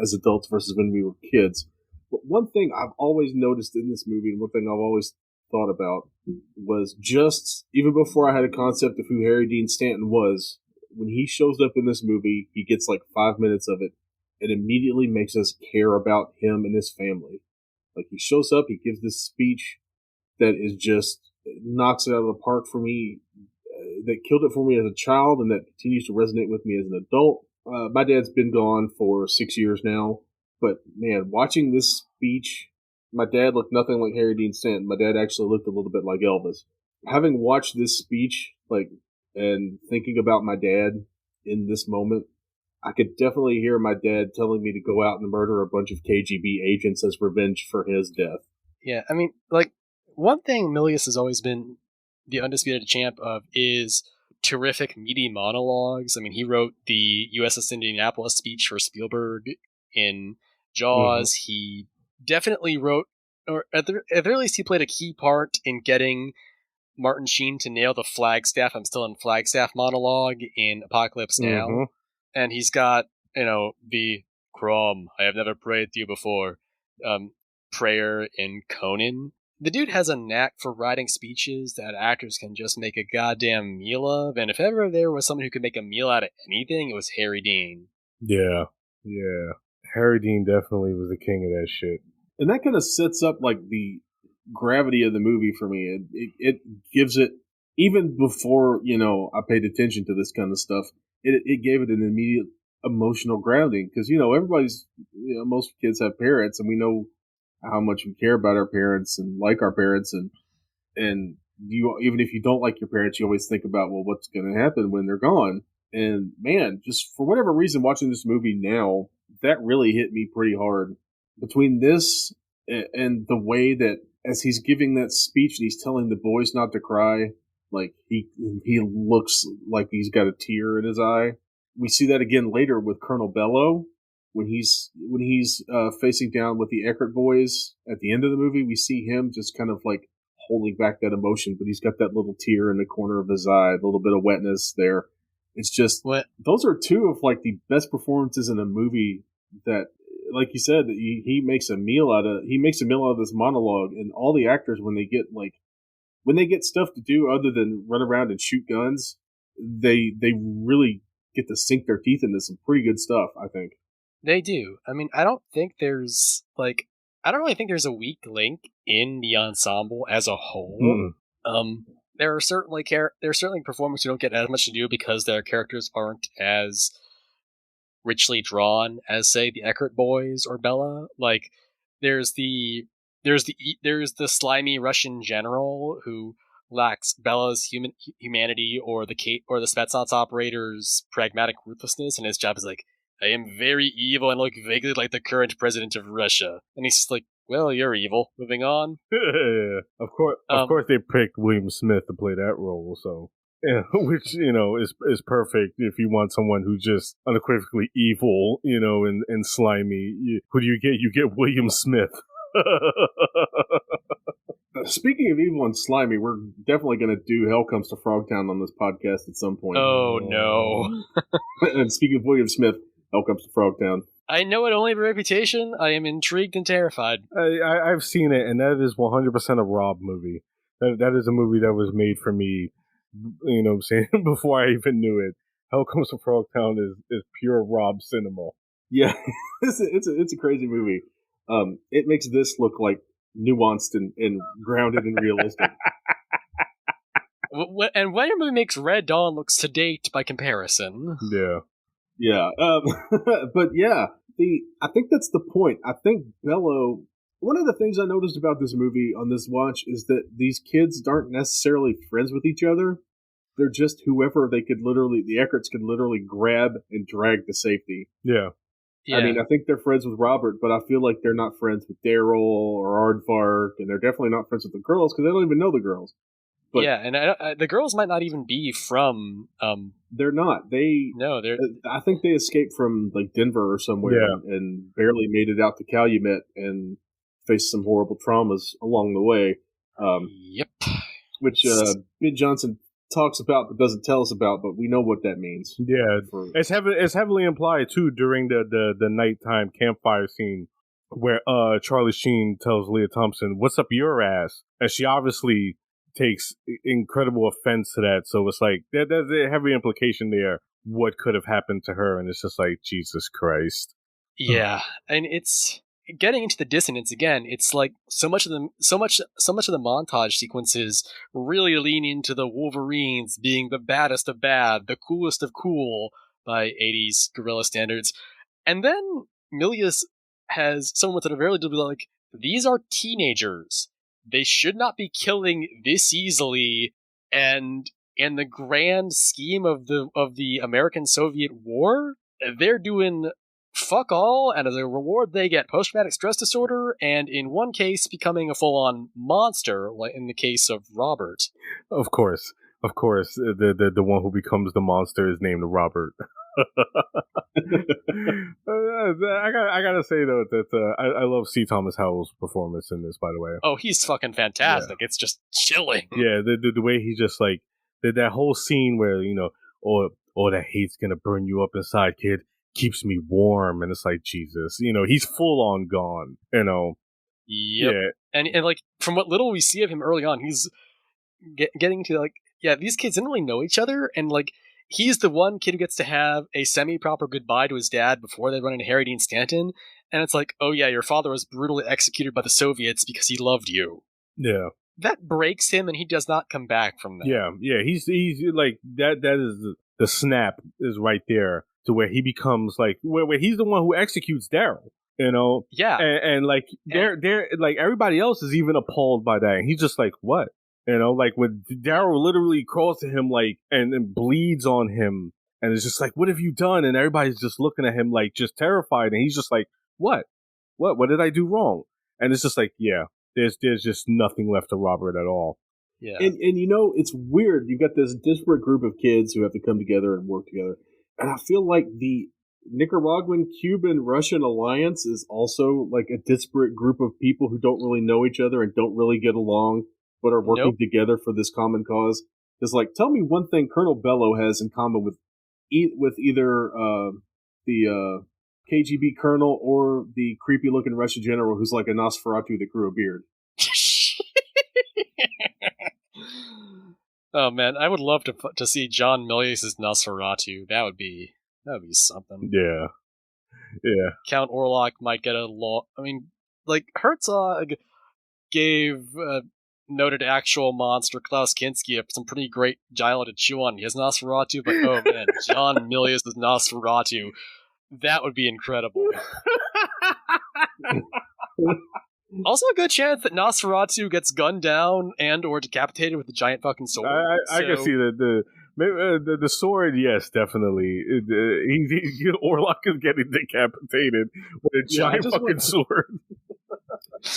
as adults versus when we were kids. But one thing I've always noticed in this movie, and one thing I've always thought about was just, even before I had a concept of who Harry Dean Stanton was, when he shows up in this movie, he gets like 5 minutes of it. It immediately makes us care about him and his family. Like, he shows up, he gives this speech that is just, knocks it out of the park for me, that killed it for me as a child and that continues to resonate with me as an adult. My dad's been gone for 6 years now, but man, watching this speech, my dad looked nothing like Harry Dean Stanton. My dad actually looked a little bit like Elvis. Having watched this speech, like, and thinking about my dad in this moment, I could definitely hear my dad telling me to go out and murder a bunch of KGB agents as revenge for his death. Yeah, I mean, like, one thing Milius has always been the undisputed champ of is terrific meaty monologues. I mean, he wrote the USS Indianapolis speech for Spielberg in Jaws. Mm-hmm. He definitely wrote, or at the very least, he played a key part in getting Martin Sheen to nail the Flagstaff, I'm still in Flagstaff monologue in Apocalypse Now. Mm-hmm. And he's got, the Crom, I have never prayed to you before, prayer in Conan. The dude has a knack for writing speeches that actors can just make a goddamn meal of, and if ever there was someone who could make a meal out of anything, it was Harry Dean. Yeah. Harry Dean definitely was the king of that shit. And that kind of sets up, like, the gravity of the movie for me. It gives it, even before, I paid attention to this kind of stuff, it gave it an immediate emotional grounding. Because, everybody's, most kids have parents, and we know how much we care about our parents and like our parents, and you, even if you don't like your parents, you always think about, well, what's going to happen when they're gone. And man, just for whatever reason, watching this movie now, that really hit me pretty hard. Between this and the way that as he's giving that speech and he's telling the boys not to cry, like he looks like he's got a tear in his eye. We see that again later with Colonel Bello. When he's facing down with the Eckert boys at the end of the movie, we see him just kind of like holding back that emotion, but he's got that little tear in the corner of his eye, a little bit of wetness there. It's just, those are two of like the best performances in a movie that, like you said, that he makes a meal out of this monologue, and all the actors, when they get stuff to do other than run around and shoot guns, they really get to sink their teeth into some pretty good stuff, I think. They do. I mean, I don't really think there's a weak link in the ensemble as a whole. There are certainly performers who don't get as much to do because their characters aren't as richly drawn as, say, the Eckert boys or Bella. Like, there's the slimy Russian general who lacks Bella's humanity or the Spetsnaz operator's pragmatic ruthlessness, and his job is like, I am very evil and look vaguely like the current president of Russia. And he's like, well, you're evil. Moving on. Of course they picked William Smith to play that role, so yeah, which, is perfect if you want someone who's just unequivocally evil, and slimy. Who do you get? You get William Smith. Speaking of evil and slimy, we're definitely going to do Hell Comes to Frogtown on this podcast at some point. Oh, no. And speaking of William Smith, Hell Comes to Frogtown. I know it only by reputation. I am intrigued and terrified. I've seen it, and that is 100% a Rob movie. That is a movie that was made for me, before I even knew it. Hell Comes to Frogtown is pure Rob cinema. Yeah, it's a crazy movie. It makes this look like nuanced and grounded and realistic. And when your movie makes Red Dawn look sedate by comparison. Yeah. But yeah, I think that's the point. I think Bello, one of the things I noticed about this movie on this watch is that these kids aren't necessarily friends with each other. They're just whoever the Eckerts could literally grab and drag to safety. Yeah. I mean, I think they're friends with Robert, but I feel like they're not friends with Daryl or Aardvark, and they're definitely not friends with the girls because they don't even know the girls. But yeah, and the girls might not even be from. They're not. I think they escaped from like Denver or somewhere and barely made it out to Calumet and faced some horrible traumas along the way. Yep. Which Ben Johnson talks about but doesn't tell us about, but we know what that means. Yeah, it's heavily implied too during the nighttime campfire scene where Charlie Sheen tells Leah Thompson, "What's up your ass?" And she obviously takes incredible offense to that. So it's like there's a heavy implication there. What could have happened to her? And it's just like, Jesus Christ. Yeah, and it's getting into the dissonance again. It's like so much of the montage sequences really lean into the Wolverines being the baddest of bad, the coolest of cool by 80s guerrilla standards, and then Milius has someone that are very like, these are teenagers. They should not be killing this easily, and in the grand scheme of the American-Soviet war, they're doing fuck all, and as a reward they get post-traumatic stress disorder, and in one case becoming a full-on monster, like in the case of Robert. Of course, the one who becomes the monster is named Robert. I gotta say though that I love C. Thomas Howell's performance in this. By the way, oh, he's fucking fantastic. Yeah. It's just chilling. Yeah, the way he just like that whole scene where oh that hate's gonna burn you up inside, kid. Keeps me warm, and it's like, Jesus, he's full on gone. Yep. Yeah, and like from what little we see of him early on, he's getting to like, yeah, these kids didn't really know each other, and like he's the one kid who gets to have a semi-proper goodbye to his dad before they run into Harry Dean Stanton, and it's like, oh yeah, your father was brutally executed by the Soviets because he loved you. Yeah, that breaks him, and he does not come back from that. Yeah, he's like that. That is the snap is right there. To where he becomes like where he's the one who executes Daryl, Yeah, and like they're like everybody else is even appalled by that, and he's just like, what, like when Daryl literally crawls to him like and bleeds on him, and it's just like, what have you done? And everybody's just looking at him like just terrified, and he's just like, what did I do wrong? And it's just like, yeah, there's just nothing left of Robert at all. Yeah, and it's weird. You've got this disparate group of kids who have to come together and work together. And I feel like the Nicaraguan, Cuban, Russian alliance is also like a disparate group of people who don't really know each other and don't really get along, but are working together for this common cause. It's like, tell me one thing Colonel Bello has in common with either the KGB colonel or the creepy-looking Russian general who's like a Nosferatu that grew a beard. Oh man, I would love to see John Milius' Nosferatu. That would be something. Yeah. Count Orlok might get a law. I mean, like Herzog gave noted actual monster Klaus Kinski some pretty great gyro to chew on his Nosferatu, but oh man, John Milius' Nosferatu, that would be incredible. Also a good chance that Nosferatu gets gunned down and or decapitated with a giant fucking sword. I can see that the sword, yes, definitely. Orlok is getting decapitated with a giant fucking sword.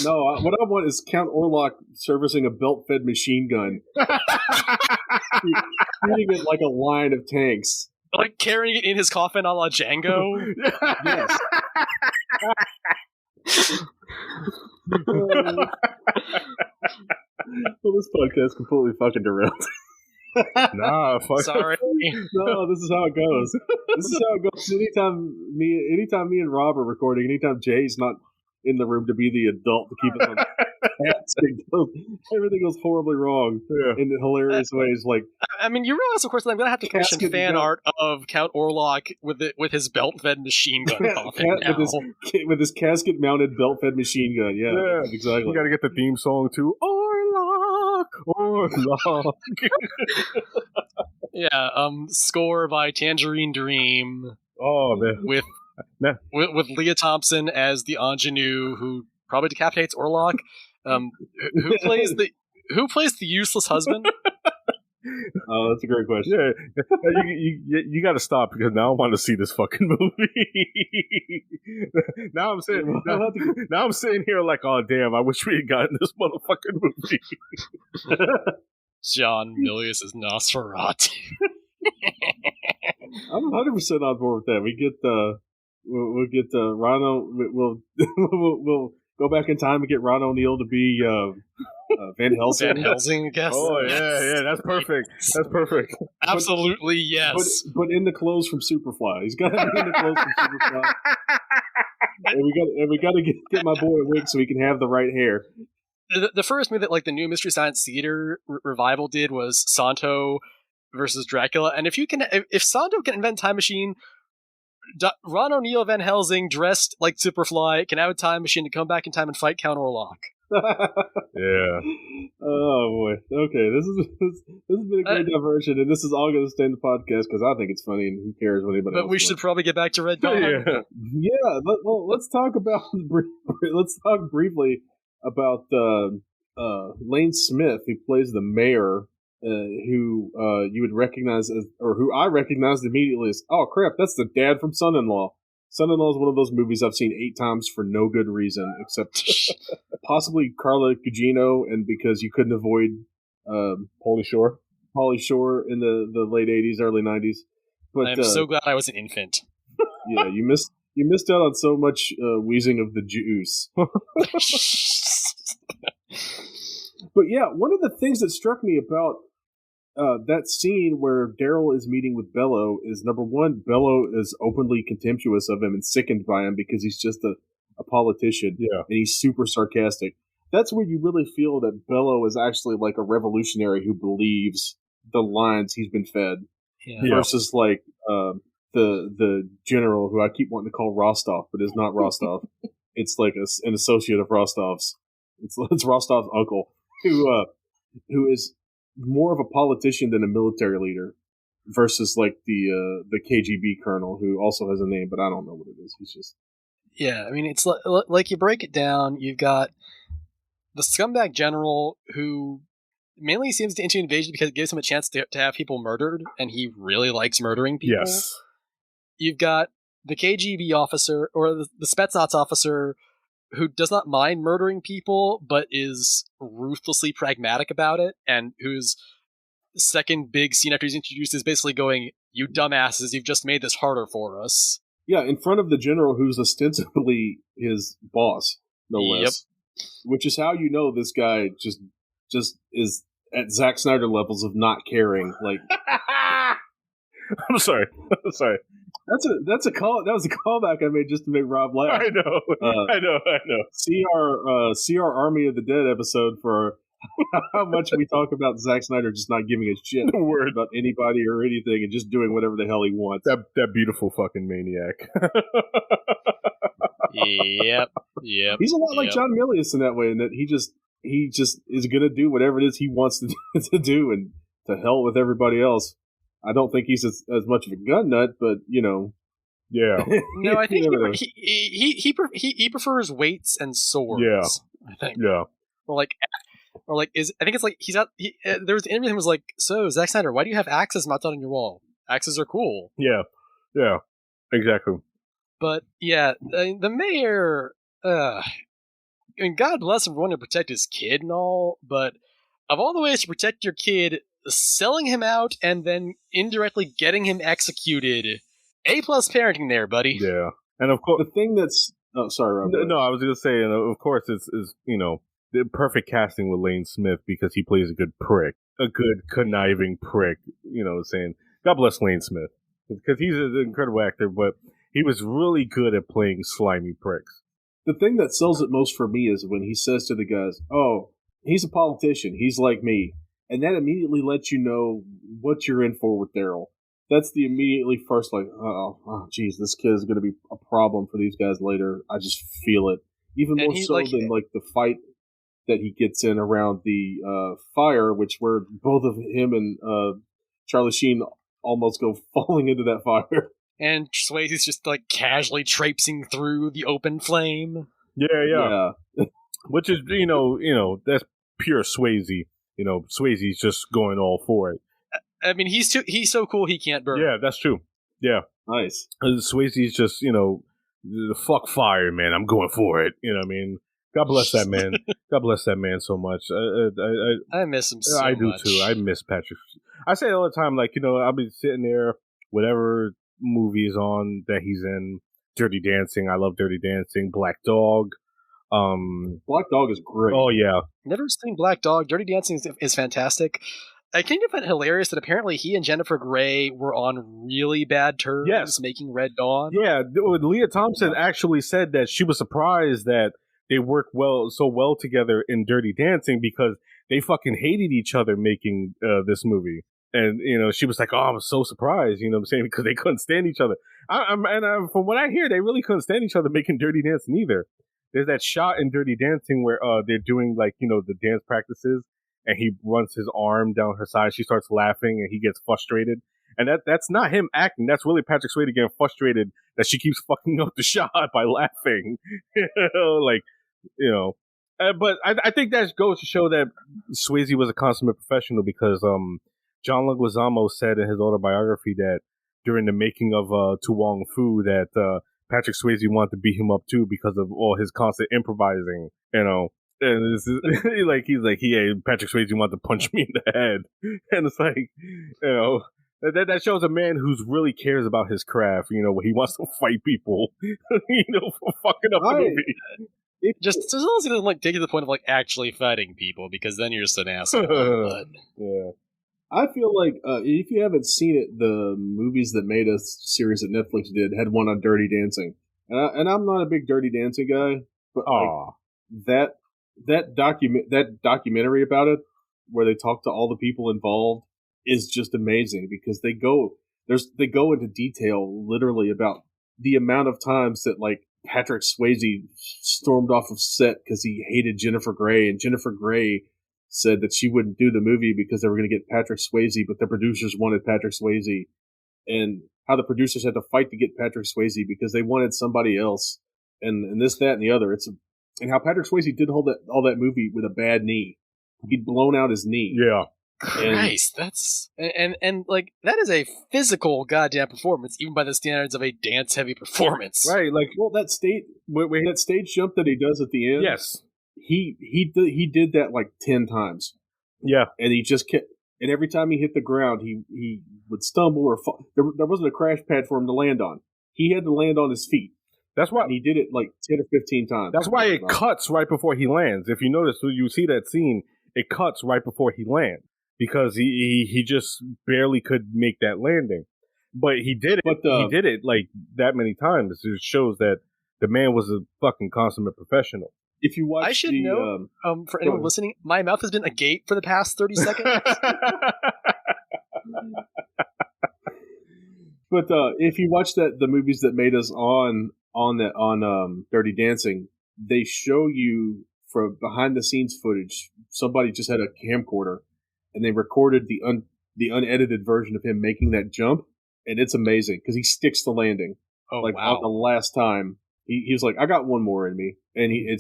No, what I want is Count Orlok servicing a belt-fed machine gun, shooting it like a line of tanks, like carrying it in his coffin a la Django. Yes. Well, this podcast completely fucking derailed. Nah, fuck. Sorry. No, this is how it goes. This is how it goes. Anytime me and Rob are recording, anytime Jay's not in the room to be the adult to keep us on task, everything goes horribly wrong in hilarious ways. Like, I mean, you realize, of course, that I'm gonna have to commission fan art of Count Orlok with his belt-fed machine gun coffin with his casket-mounted belt-fed machine gun. Yeah, exactly. You got to get the theme song too. Orlok. Yeah, score by Tangerine Dream. Oh man, with Leah Thompson as the ingenue who probably decapitates Orlok. Who plays the useless husband? Oh, that's a great question. Yeah, you got to stop because now I want to see this fucking movie. now I'm sitting here like, oh damn, I wish we had gotten this motherfucking movie. John Milius' Nosferatu. I'm 100% on board with that. We get we'll get Ron. We'll go back in time and get Ron O'Neill to be Van Helsing. Van Helsing, I guess. Oh yeah, that's perfect. That's perfect. Absolutely, yes. But in the clothes from Superfly, he's got to be in the clothes from Superfly. we got to get my boy a wig so he can have the right hair. The first movie that like the new Mystery Science Theater revival did was Santo versus Dracula, and if Santo can invent time machine, Ron O'Neal Van Helsing dressed like Superfly can have a time machine to come back in time and fight Count Orlok. Yeah. Oh boy. Okay, this has been a great diversion, and this is all going to stay in the podcast because I think it's funny, and who cares what anybody else. But we should probably get back to Red Dawn. Yeah. Let's talk about briefly about Lane Smith, who plays the mayor, who you would recognize as, or who I recognized immediately as, oh crap, that's the dad from Son-in-Law. Son-in-Law is one of those movies I've seen 8 times for no good reason, except possibly Carla Gugino, and because you couldn't avoid Pauly Shore in the late 80s, early 90s. But I'm so glad I was an infant. Yeah, you missed out on so much wheezing of the juice. But yeah, one of the things that struck me about that scene where Daryl is meeting with Bello is, number one, Bello is openly contemptuous of him and sickened by him because he's just a politician. Yeah. And he's super sarcastic. That's where you really feel that Bello is actually like a revolutionary who believes the lines he's been fed. Yeah. Versus like the general who I keep wanting to call Rostov, but is not Rostov. It's like an associate of Rostov's. It's Rostov's uncle who is more of a politician than a military leader, versus like the KGB colonel who also has a name, but I don't know what it is. He's just I mean, it's like you break it down. You've got the scumbag general who mainly seems to into invasion because it gives him a chance to have people murdered, and he really likes murdering people. Yes. You've got the KGB officer or the Spetsnaz officer who does not mind murdering people, but is ruthlessly pragmatic about it, and whose second big scene after he's introduced is basically going, "You dumbasses, you've just made this harder for us." Yeah, in front of the general who's ostensibly his boss, no less. Yep. Which is how you know this guy just is at Zack Snyder levels of not caring. Like, I'm sorry. That's a call. That was a callback I made just to make Rob laugh. I know. See our Army of the Dead episode for how much we talk about Zack Snyder just not giving a shit about anybody or anything and just doing whatever the hell he wants. That beautiful fucking maniac. Yep. He's a lot like John Milius in that way, in that he just is going to do whatever it is he wants to do, and to hell with everybody else. I don't think he's as much of a gun nut, but you know, yeah. No, I think he prefers weights and swords. Yeah, I think. Yeah, I think it's like there was an interview with him was like, so Zack Snyder, why do you have axes mounted on your wall? Axes are cool. Yeah, exactly. But yeah, the mayor, and God bless him for wanting to protect his kid and all, but of all the ways to protect your kid, selling him out and then indirectly getting him executed, A+ parenting there, buddy. Yeah, and of course the thing that's sorry, Rob. No, I was going to say, and of course, it's the perfect casting with Lane Smith because he plays a good prick, a good conniving prick. Saying God bless Lane Smith because he's an incredible actor, but he was really good at playing slimy pricks. The thing that sells it most for me is when he says to the guys, "Oh, he's a politician. He's like me." And that immediately lets you know what you're in for with Daryl. That's the immediately first, like, oh, geez, this kid is going to be a problem for these guys later. I just feel it. Even more so than, like, the fight that he gets in around the fire, where both of him and Charlie Sheen almost go falling into that fire. And Swayze's just, like, casually traipsing through the open flame. Yeah. Which is, that's pure Swayze. Swayze's just going all for it. I mean, he's so cool he can't burn. Yeah, that's true. Yeah. Nice. Swayze's just, fuck fire, man. I'm going for it. You know what I mean? God bless that man. God bless that man so much. I miss him so much. I do too. I miss Patrick. I say it all the time, like, I'll be sitting there, whatever movie is on that he's in, Dirty Dancing. I love Dirty Dancing. Black Dog. Black Dog is great. Oh yeah, never seen Black Dog. Dirty Dancing is fantastic. I kind of find it hilarious that apparently he and Jennifer Grey were on really bad terms making Red Dawn. Yeah, Leah Thompson actually said that she was surprised that they worked so well together in Dirty Dancing because they fucking hated each other making this movie. And, she was like, oh, I'm so surprised, you know what I'm saying, because they couldn't stand each other. From what I hear, they really couldn't stand each other making Dirty Dancing either. There's that shot in Dirty Dancing where they're doing, like, the dance practices, and he runs his arm down her side. She starts laughing, and he gets frustrated. And that's not him acting. That's really Patrick Swayze getting frustrated that she keeps fucking up the shot by laughing. But I think that goes to show that Swayze was a consummate professional because John Leguizamo said in his autobiography that during the making of To Wong Fu that Patrick Swayze wanted to beat him up too because of all his constant improvising, And he's like, Patrick Swayze wanted to punch me in the head, and it's like, that shows a man who's really cares about his craft. Where he wants to fight people, for fucking up the movie. Just as long as he doesn't take it to the point of actually fighting people, because then you're just an asshole. Yeah. I feel like if you haven't seen it, the Movies That Made Us series that Netflix did had one on Dirty Dancing, and I'm not a big Dirty Dancing guy, but that documentary about it, where they talk to all the people involved, is just amazing because they go into detail literally about the amount of times that Patrick Swayze stormed off of set because he hated Jennifer Grey, and Jennifer Grey said that she wouldn't do the movie because they were going to get Patrick Swayze, but the producers wanted Patrick Swayze, and how the producers had to fight to get Patrick Swayze because they wanted somebody else, and this, that, and the other. And how Patrick Swayze did all that movie with a bad knee. He'd blown out his knee. Yeah. Christ, that's and that is a physical goddamn performance, even by the standards of a dance-heavy performance. Right, that stage jump that he does at the end. Yes. He did that 10 times. Yeah, and he just kept. And every time he hit the ground, he would stumble or fall. There wasn't a crash pad for him to land on. He had to land on his feet. That's why he did it 10 or 15 times. That's why it cuts right before he lands. If you notice, you see that scene, it cuts right before he lands because he just barely could make that landing. But he did it. He did it that many times. It shows that the man was a fucking consummate professional. If you watch, I should know. For anyone listening, my mouth has been agape for the past 30 seconds. But if you watch the Movies That Made Us on Dirty Dancing, they show you from behind the scenes footage. Somebody just had a camcorder, and they recorded the unedited version of him making that jump, and it's amazing because he sticks the landing. Oh, wow! On the last time. He was like, I got one more in me, and he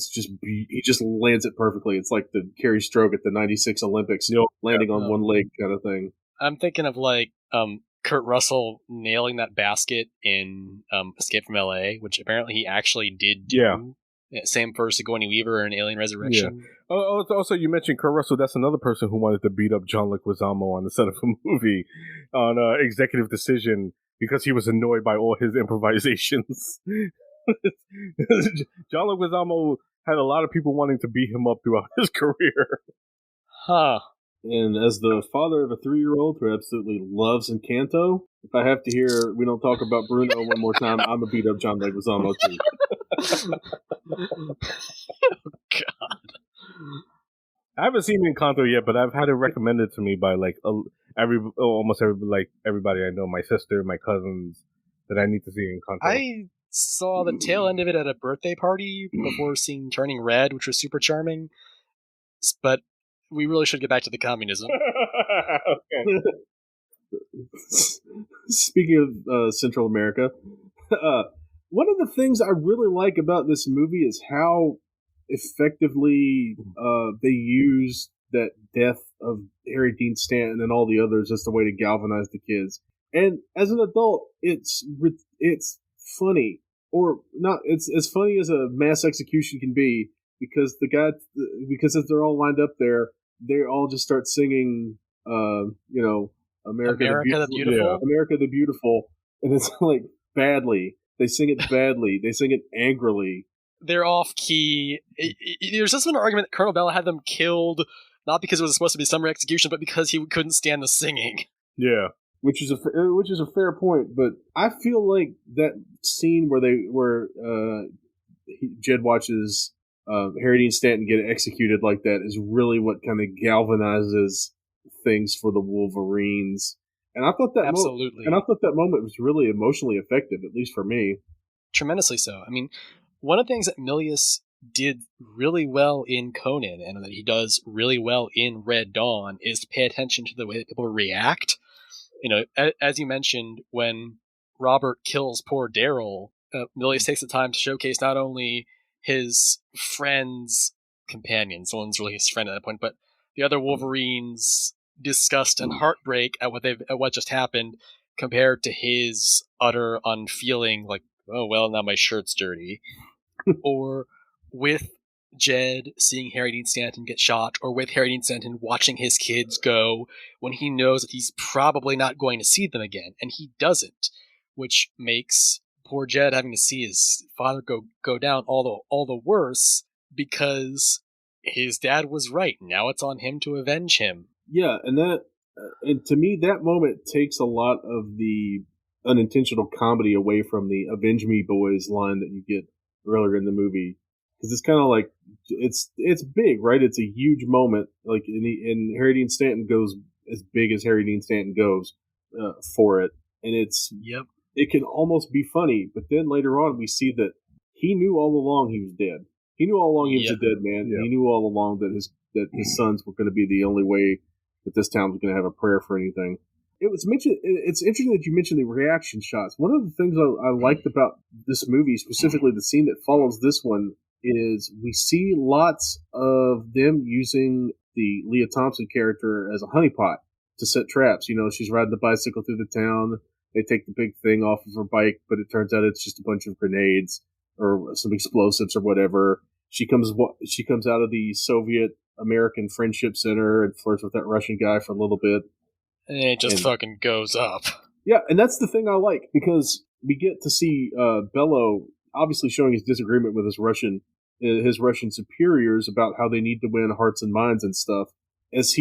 just lands it perfectly. It's like the Kerry Stroke at the '96 Olympics, landing on one leg kind of thing. I'm thinking of Kurt Russell nailing that basket in Escape from L.A., which apparently he actually did do. Yeah. Same for Sigourney Weaver in Alien Resurrection. Yeah. Also, you mentioned Kurt Russell. That's another person who wanted to beat up John Leguizamo on the set of a movie on executive decision because he was annoyed by all his improvisations. John Leguizamo had a lot of people wanting to beat him up throughout his career. Huh. And as the father of a 3-year-old who absolutely loves Encanto, if I have to hear We Don't Talk About Bruno one more time, I'm going to beat up John Leguizamo too. Oh, God. I haven't seen Encanto yet, but I've had it recommended to me by almost everybody I know, my sister, my cousins, that I need to see Encanto. I saw the tail end of it at a birthday party before seeing Turning Red, which was super charming. But we really should get back to the communism. Okay. Speaking of Central America, one of the things I really like about this movie is how effectively they use that death of Harry Dean Stanton and all the others as the way to galvanize the kids. And as an adult, it's funny, or not. It's as funny as a mass execution can be because as they're all lined up there, they all just start singing, America the Beautiful. Yeah. America the Beautiful, and it's badly. They sing it badly. They sing it angrily. They're off key. There's just an argument that Colonel Bella had them killed not because it was supposed to be summer execution, but because he couldn't stand the singing. Yeah. Which is a fair point, but I feel like that scene where Jed watches Harry Dean Stanton get executed like that is really what kind of galvanizes things for the Wolverines. And I thought that Absolutely. I thought that moment was really emotionally effective, at least for me. Tremendously so. I mean, one of the things that Milius did really well in Conan, and that he does really well in Red Dawn, is to pay attention to the way that people react. As you mentioned, when Robert kills poor Daryl, Milius takes the time to showcase not only his friend's companions, one's really his friend at that point, but the other Wolverines' disgust and heartbreak at what just happened, compared to his utter unfeeling, like, oh well, now my shirt's dirty, or with Jed seeing Harry Dean Stanton get shot, or with Harry Dean Stanton watching his kids go when he knows that he's probably not going to see them again, and he doesn't, which makes poor Jed having to see his father go down all the worse, because his dad was right. Now it's on him to avenge him. Yeah, and to me, that moment takes a lot of the unintentional comedy away from the "Avenge Me, boys" line that you get earlier in the movie. Because it's kind of like, it's big, right? It's a huge moment. Like, and Harry Dean Stanton goes as big as Harry Dean Stanton goes for it. And it can almost be funny. But then later on, we see that he knew all along he was dead. He knew all along he was a dead man. Yep. He knew all along that his sons were going to be the only way that this town was going to have a prayer for anything. It was mentioned. It's interesting that you mentioned the reaction shots. One of the things I liked about this movie, specifically the scene that follows this one, is we see lots of them using the Leah Thompson character as a honeypot to set traps. She's riding the bicycle through the town. They take the big thing off of her bike, but it turns out it's just a bunch of grenades or some explosives or whatever. She comes out of the Soviet American Friendship Center and flirts with that Russian guy for a little bit. And it just fucking goes up. Yeah, and that's the thing I like, because we get to see Bello obviously showing his disagreement with his Russian superiors about how they need to win hearts and minds and stuff. As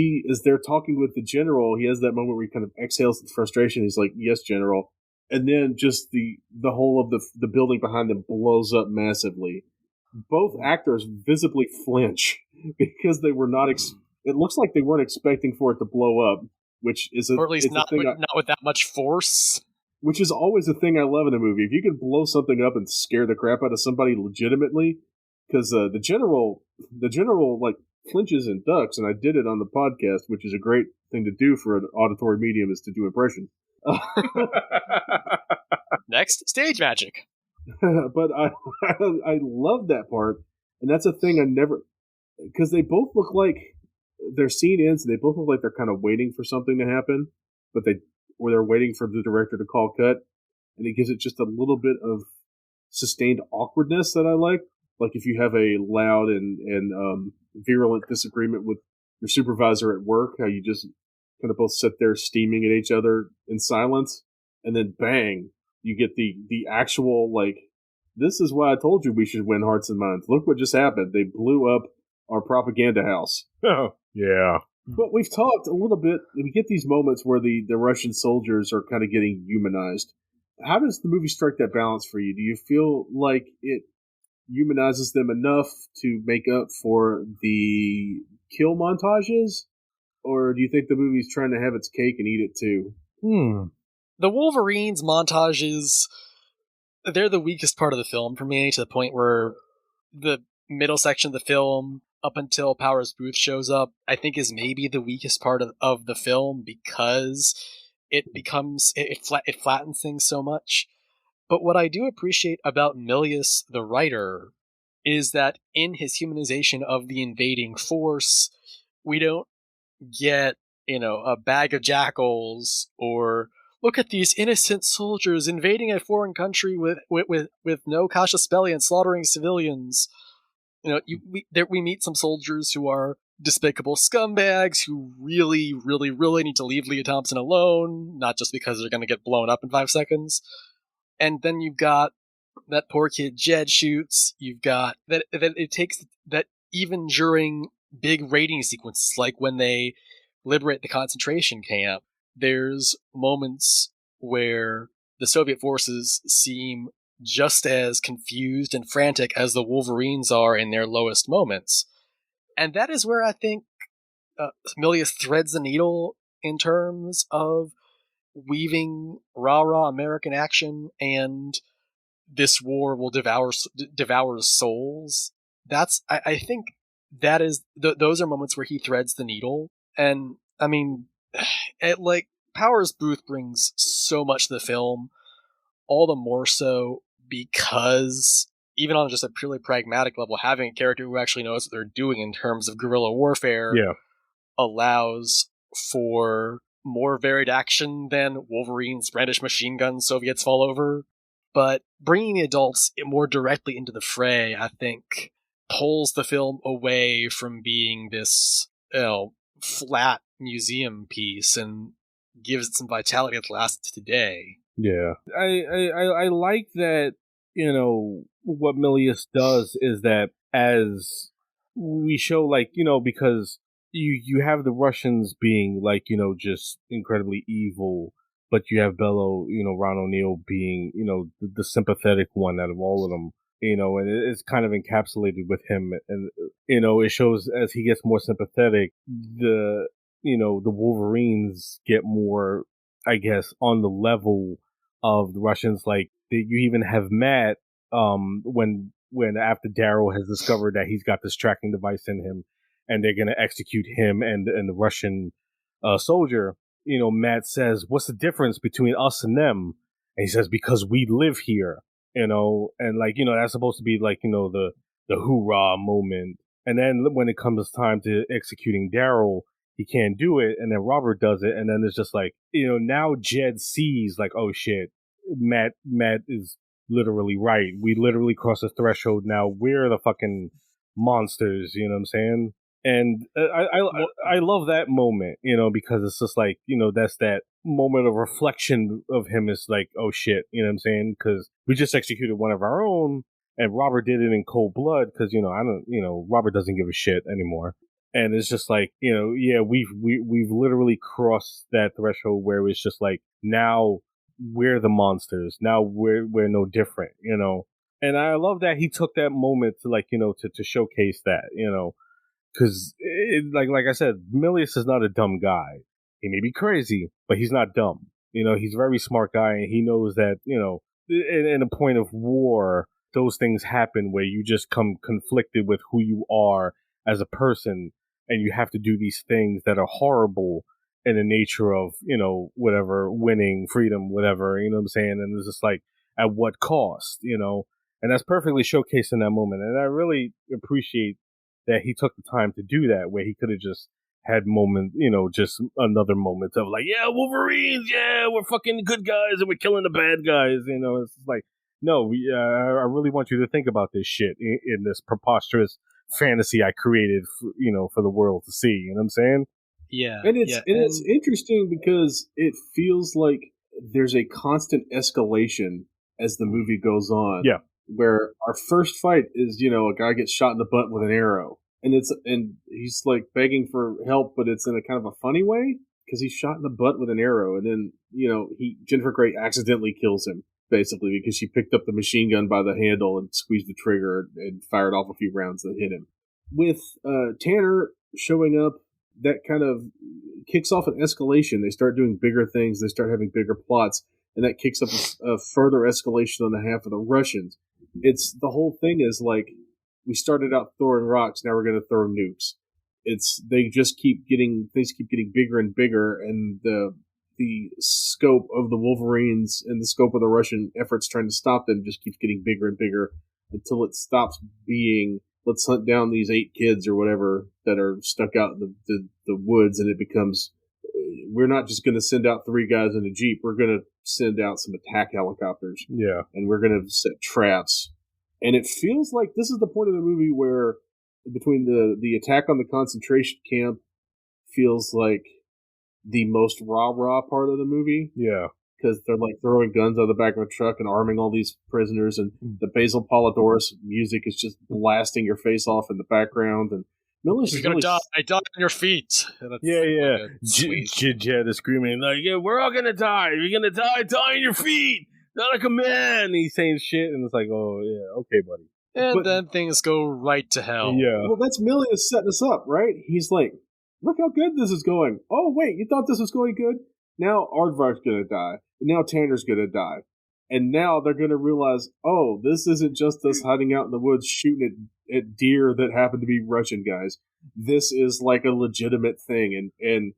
they're talking with the general, he has that moment where he kind of exhales the frustration. He's like, "Yes, General," and then just the whole of the building behind them blows up massively. Both actors visibly flinch because they were not. It looks like they weren't expecting for it to blow up, which is or at least not with that much force. Which is always a thing I love in a movie. If you can blow something up and scare the crap out of somebody legitimately, because the general like flinches and ducks, and I did it on the podcast, which is a great thing to do for an auditory medium, is to do impressions. Next, stage magic. But I love that part, and that's a thing I never, because they both look like their scene ends, and they both look like they're kind of waiting for something to happen, but they're waiting for the director to call cut, and it gives it just a little bit of sustained awkwardness that I like. Like if you have a loud and virulent disagreement with your supervisor at work, how you just kind of both sit there steaming at each other in silence, and then bang, you get the actual, like, this is why I told you we should win hearts and minds. Look what just happened. They blew up our propaganda house. Oh, yeah. But we've talked a little bit, we get these moments where the Russian soldiers are kind of getting humanized. How does the movie strike that balance for you? Do you feel like it humanizes them enough to make up for the kill montages? Or do you think the movie's trying to have its cake and eat it too? The Wolverines montages, they're the weakest part of the film for me, to the point where the middle section of the film, up until Powers Booth shows up, I think is maybe the weakest part of the film, because it flattens things so much. But what I do appreciate about Milius, the writer, is that in his humanization of the invading force, we don't get, a bag of jackals, or look at these innocent soldiers invading a foreign country with no casus belli and slaughtering civilians. We meet some soldiers who are despicable scumbags who really, really, really need to leave Leah Thompson alone, not just because they're going to get blown up in 5 seconds. And then you've got that poor kid Jed shoots. You've got that it takes that even during big raiding sequences, like when they liberate the concentration camp. There's moments where the Soviet forces seem just as confused and frantic as the Wolverines are in their lowest moments. And that is where I think Milius threads the needle in terms of weaving rah-rah American action and this war will devour souls. I think that is those are moments where he threads the needle. And I mean, Powers Booth brings so much to the film, all the more so because even on just a purely pragmatic level, having a character who actually knows what they're doing in terms of guerrilla warfare allows for more varied action than Wolverine's brandish machine guns Soviets fall over. But bringing the adults more directly into the fray, I think, pulls the film away from being this, flat museum piece and gives it some vitality that lasts today. Yeah. I like that, what Milius does is that as we show, because you have the Russians being just incredibly evil, but you have Bello, Ron O'Neal being, the sympathetic one out of all of them, and it's kind of encapsulated with him. And, it shows as he gets more sympathetic, the Wolverines get more, I guess, on the level of the Russians. You even have Matt, when after Daryl has discovered that he's got this tracking device in him, and they're going to execute him and the Russian soldier, Matt says, "What's the difference between us and them?" And he says, "Because we live here," and that's supposed to be the hoorah moment. And then when it comes time to executing Daryl, he can't do it, and then Robert does it, and then it's just now Jed sees oh shit, Matt is literally right. We literally crossed the threshold. Now we're the fucking monsters. You know what I'm saying? And I love that moment, because it's just that's that moment of reflection of him is oh shit, you know what I'm saying? Because we just executed one of our own, and Robert did it in cold blood because Robert doesn't give a shit anymore. And it's just we've literally crossed that threshold where it's just now we're the monsters. Now we're no different, And I love that he took that moment to to showcase that, because like I said, Milius is not a dumb guy. He may be crazy, but he's not dumb. He's a very smart guy, and he knows that in a point of war, those things happen where you just come conflicted with who you are as a person, and you have to do these things that are horrible in the nature of, whatever, winning, freedom, whatever, you know what I'm saying? And it's just at what cost, And that's perfectly showcased in that moment. And I really appreciate that he took the time to do that, where he could have just had moment, just another moment of yeah, Wolverines, yeah, we're fucking good guys and we're killing the bad guys, It's no, I really want you to think about this shit in this preposterous fantasy I created, for the world to see. You know what I'm saying? Yeah, and it's interesting because it feels like there's a constant escalation as the movie goes on. Yeah, where our first fight is a guy gets shot in the butt with an arrow, and he's begging for help, but it's in a kind of a funny way because he's shot in the butt with an arrow, and then Jennifer Grey accidentally kills him. Basically, because she picked up the machine gun by the handle and squeezed the trigger and fired off a few rounds that hit him. With Tanner showing up, that kind of kicks off an escalation. They start doing bigger things. They start having bigger plots, and that kicks up a further escalation on the half of the Russians. It's the whole thing is we started out throwing rocks, now we're going to throw nukes. They just keep getting bigger and bigger, and the scope of the Wolverines and the scope of the Russian efforts trying to stop them just keeps getting bigger and bigger until it stops being, let's hunt down these 8 kids or whatever that are stuck out in the woods, and it becomes, we're not just going to send out 3 guys in a Jeep, we're going to send out some attack helicopters. Yeah. And we're going to set traps. And it feels like this is the point of the movie where between the attack on the concentration camp feels like the most rah-rah part of the movie. Yeah. Because they're throwing guns out of the back of a truck and arming all these prisoners, and the Basil Polidorus music is just blasting your face off in the background, and Milius You're is gonna really die. I die on your feet. That's Yeah. like a sweet. Jed is screaming like, "Yeah, we're all gonna die. You're gonna die. Die on your feet. Not like a man." And he's saying shit, and it's like, "Oh yeah, okay, buddy." And But- then things go right to hell. Yeah. Well, that's Milius setting us up, right? He's like, look how good this is going. Oh, wait, you thought this was going good? Now Aardvark's going to die. And now Tanner's going to die. And now they're going to realize, oh, this isn't just us hiding out in the woods shooting at deer that happen to be Russian guys. This is like a legitimate thing. And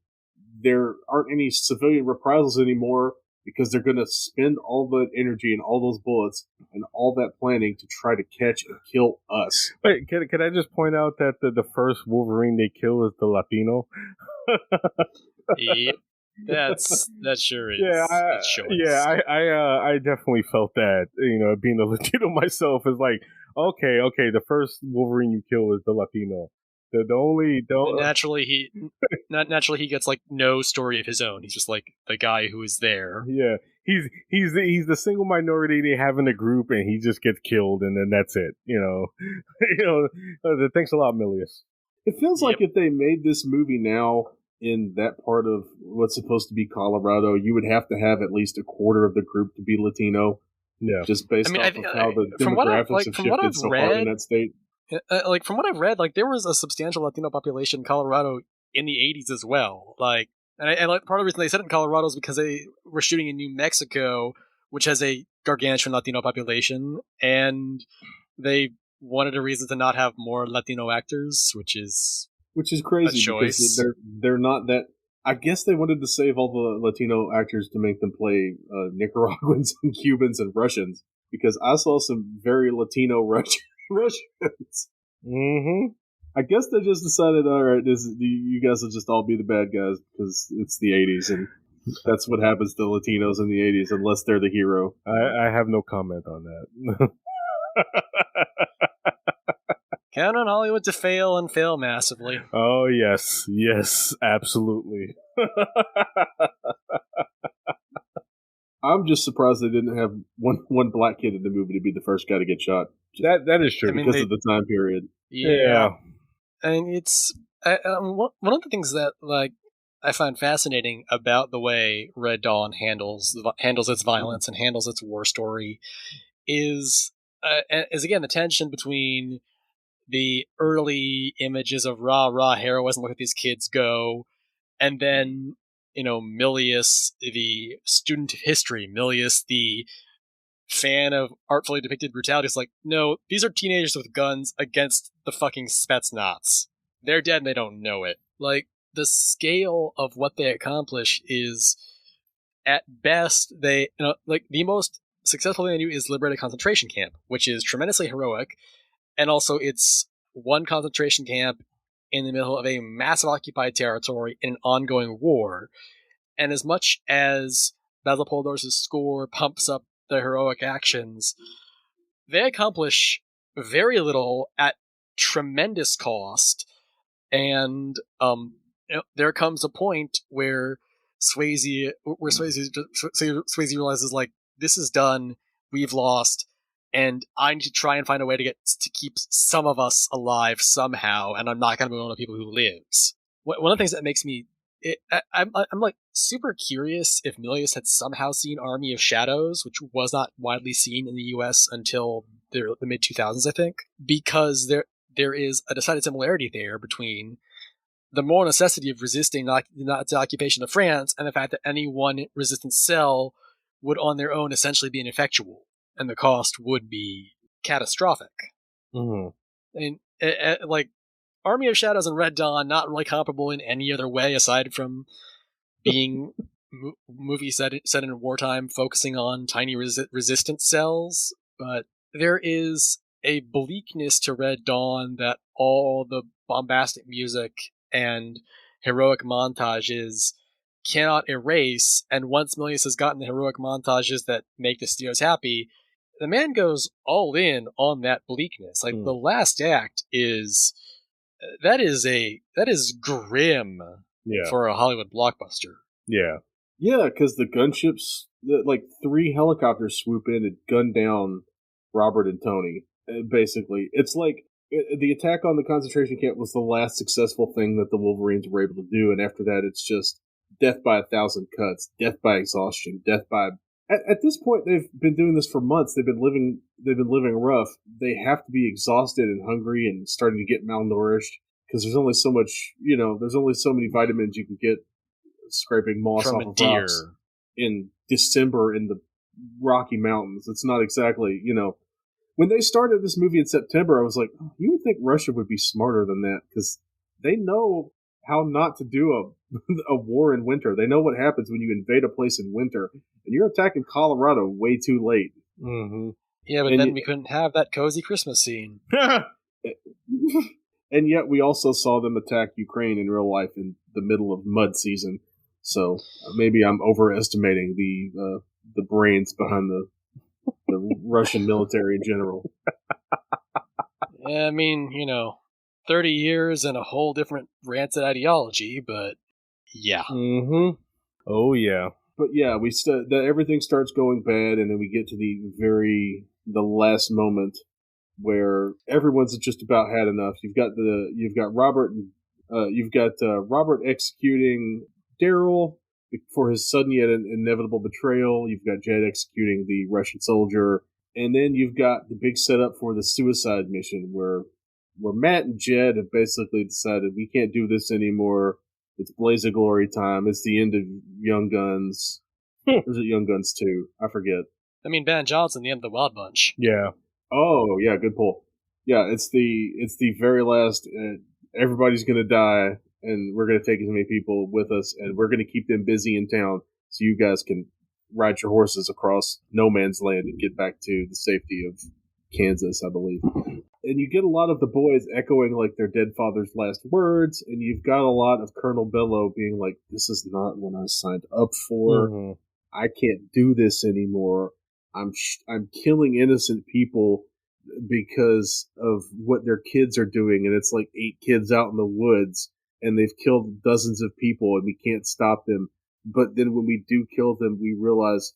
there aren't any civilian reprisals anymore because they're going to spend all that energy and all those bullets and all that planning to try to catch and kill us. Wait, can I just point out that the first Wolverine they kill is the Latino? Yep. That sure is. Yeah, That's choice. I definitely felt that. You know, being a Latino myself is like, okay, the first Wolverine you kill is the Latino. The only And naturally he gets like no story of his own. He's just like the guy who is there. yeah, he's the single minority they have in the group, and he just gets killed, and then that's it. You know, thanks a lot, Milius. It feels like if they made this movie now in that part of what's supposed to be Colorado, you would have to have at least a quarter of the group to be Latino. Yeah, just based off of how the demographics have shifted so far in that state. Like from what I've read, like there was a substantial Latino population in Colorado in the 80s as well. Like, and like part of the reason they said it in Colorado is because they were shooting in New Mexico, which has a gargantuan Latino population, and they wanted a reason to not have more Latino actors, which is crazy a choice. Because they're not that. I guess they wanted to save all the Latino actors to make them play Nicaraguans and Cubans and Russians, because I saw some very Latino Russians. Mm-hmm. I guess they just decided, all right, you guys will just all be the bad guys because it's the 80s, and that's what happens to Latinos in the 80s, unless they're the hero. I have no comment on that. Count on Hollywood to fail and fail massively. Oh, yes, absolutely. I'm just surprised they didn't have one black kid in the movie to be the first guy to get shot. That is true. I mean, because of the time period. Yeah. And it's one of the things that like I find fascinating about the way Red Dawn handles its violence and handles its war story is again the tension between the early images of rah heroism, look at these kids go, and then Milius, the student of history, Milius, the fan of artfully depicted brutality, is like, no, these are teenagers with guns against the fucking Spetsnaz. They're dead and they don't know it. Like, the scale of what they accomplish is, at best, they, like, the most successful thing they do is liberate a concentration camp, which is tremendously heroic, and also it's one concentration camp in the middle of a massive occupied territory in an ongoing war. And as much as Basil Poldar's score pumps up the heroic actions, they accomplish very little at tremendous cost. And there comes a point where Swayze realizes, like, this is done, we've lost, and I need to try and find a way to keep some of us alive somehow, and I'm not going to be one of the people who lives. One of the things that makes me I'm like super curious if Milius had somehow seen Army of Shadows, which was not widely seen in the U.S. until the mid 2000s, I think, because there is a decided similarity there between the moral necessity of resisting the occupation of France and the fact that any one resistance cell would on their own essentially be ineffectual, and the cost would be catastrophic. Mm-hmm. And like Army of Shadows and Red Dawn, not really comparable in any other way aside from being movies set in wartime, focusing on tiny resistance cells. But there is a bleakness to Red Dawn that all the bombastic music and heroic montages cannot erase. And once Milius has gotten the heroic montages that make the studios happy, the man goes all in on that bleakness. Like the last act is grim for a Hollywood blockbuster. Yeah. Yeah, because the gunships, like 3 helicopters swoop in and gun down Robert and Tony. Basically, it's like the attack on the concentration camp was the last successful thing that the Wolverines were able to do, and after that, it's just death by 1,000 cuts, death by exhaustion, death by. At this point, they've been doing this for months. They've been living rough. They have to be exhausted and hungry and starting to get malnourished because there's only so much. There's only so many vitamins you can get scraping moss From off a of deer rocks in December in the Rocky Mountains. It's not exactly. When they started this movie in September, I was like, you would think Russia would be smarter than that because they know how not to do a war in winter. They know what happens when you invade a place in winter, and you're attacking Colorado way too late. Mm-hmm. Yeah, but then we couldn't have that cozy Christmas scene. And yet we also saw them attack Ukraine in real life in the middle of mud season. So maybe I'm overestimating the brains behind the Russian military in general. I mean, 30 years and a whole different rancid ideology, but yeah. Mm-hmm. Oh, yeah. But yeah, everything starts going bad, and then we get to the last moment where everyone's just about had enough. You've got Robert executing Daryl for his sudden yet inevitable betrayal. You've got Jed executing the Russian soldier, and then you've got the big setup for the suicide mission where Matt and Jed have basically decided we can't do this anymore. It's Blaze of Glory time. It's the end of Young Guns. Or is it Young Guns 2? I forget. I mean, Ben Johnson, the end of the Wild Bunch. Yeah. Oh, yeah, good pull. Yeah, it's the very last. Everybody's gonna die, and we're gonna take as many people with us, and we're gonna keep them busy in town, so you guys can ride your horses across no man's land and get back to the safety of Kansas, I believe. And you get a lot of the boys echoing like their dead father's last words, and you've got a lot of Colonel Bello being like, "This is not what I signed up for. Mm-hmm. I can't do this anymore. I'm killing innocent people because of what their kids are doing, and it's like 8 kids out in the woods, and they've killed dozens of people, and we can't stop them. But then when we do kill them, we realize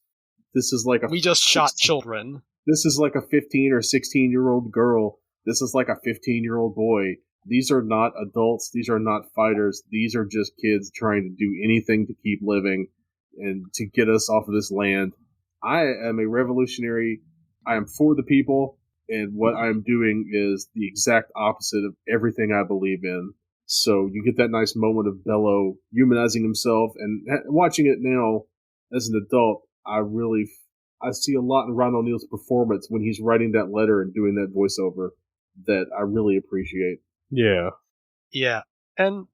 this is like we just shot children. This is like a 15 or 16-year-old girl. This is like a 15-year-old boy. These are not adults. These are not fighters. These are just kids trying to do anything to keep living and to get us off of this land. I am a revolutionary. I am for the people, and what I'm doing is the exact opposite of everything I believe in. So you get that nice moment of Bello humanizing himself, and watching it now as an adult, I see a lot in Ron O'Neal's performance when he's writing that letter and doing that voiceover that I really appreciate. Yeah. Yeah. And,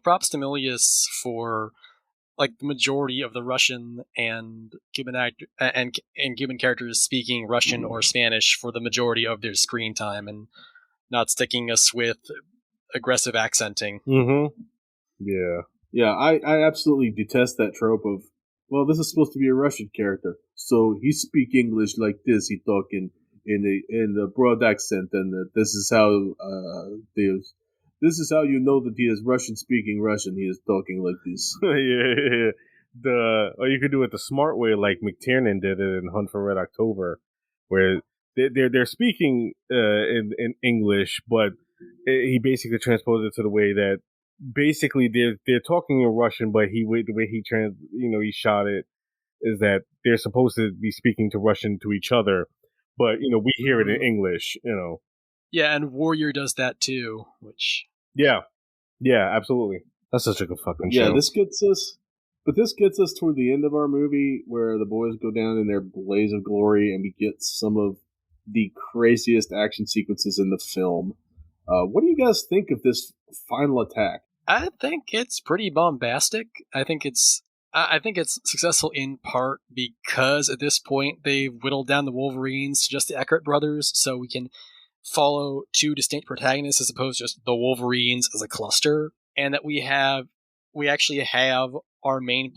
props to Milius for like the majority of the Russian and Cuban and Cuban characters speaking Russian or Spanish for the majority of their screen time and not sticking us with aggressive accenting. Mm-hmm. Yeah. Yeah, I absolutely detest that trope of, well, this is supposed to be a Russian character, so he speak English like this. He talk in a broad accent, and this is how you know that he is Russian speaking Russian. He is talking like this. Yeah. Or you could do it the smart way, like McTiernan did it in Hunt for Red October, where they're speaking in English, but he basically transposed it to the way that basically they're talking in Russian, but the way he shot it is that they're supposed to be speaking to Russian to each other, but we hear it in English. Yeah, and Warrior does that too, which yeah, absolutely. That's such a good fucking show. Yeah, this gets us toward the end of our movie where the boys go down in their blaze of glory, and we get some of the craziest action sequences in the film. What do you guys think of this final attack? I think it's pretty bombastic. I think it's successful in part because at this point they've whittled down the Wolverines to just the Eckert brothers, so we can follow 2 distinct protagonists as opposed to just the Wolverines as a cluster, and that we actually have our main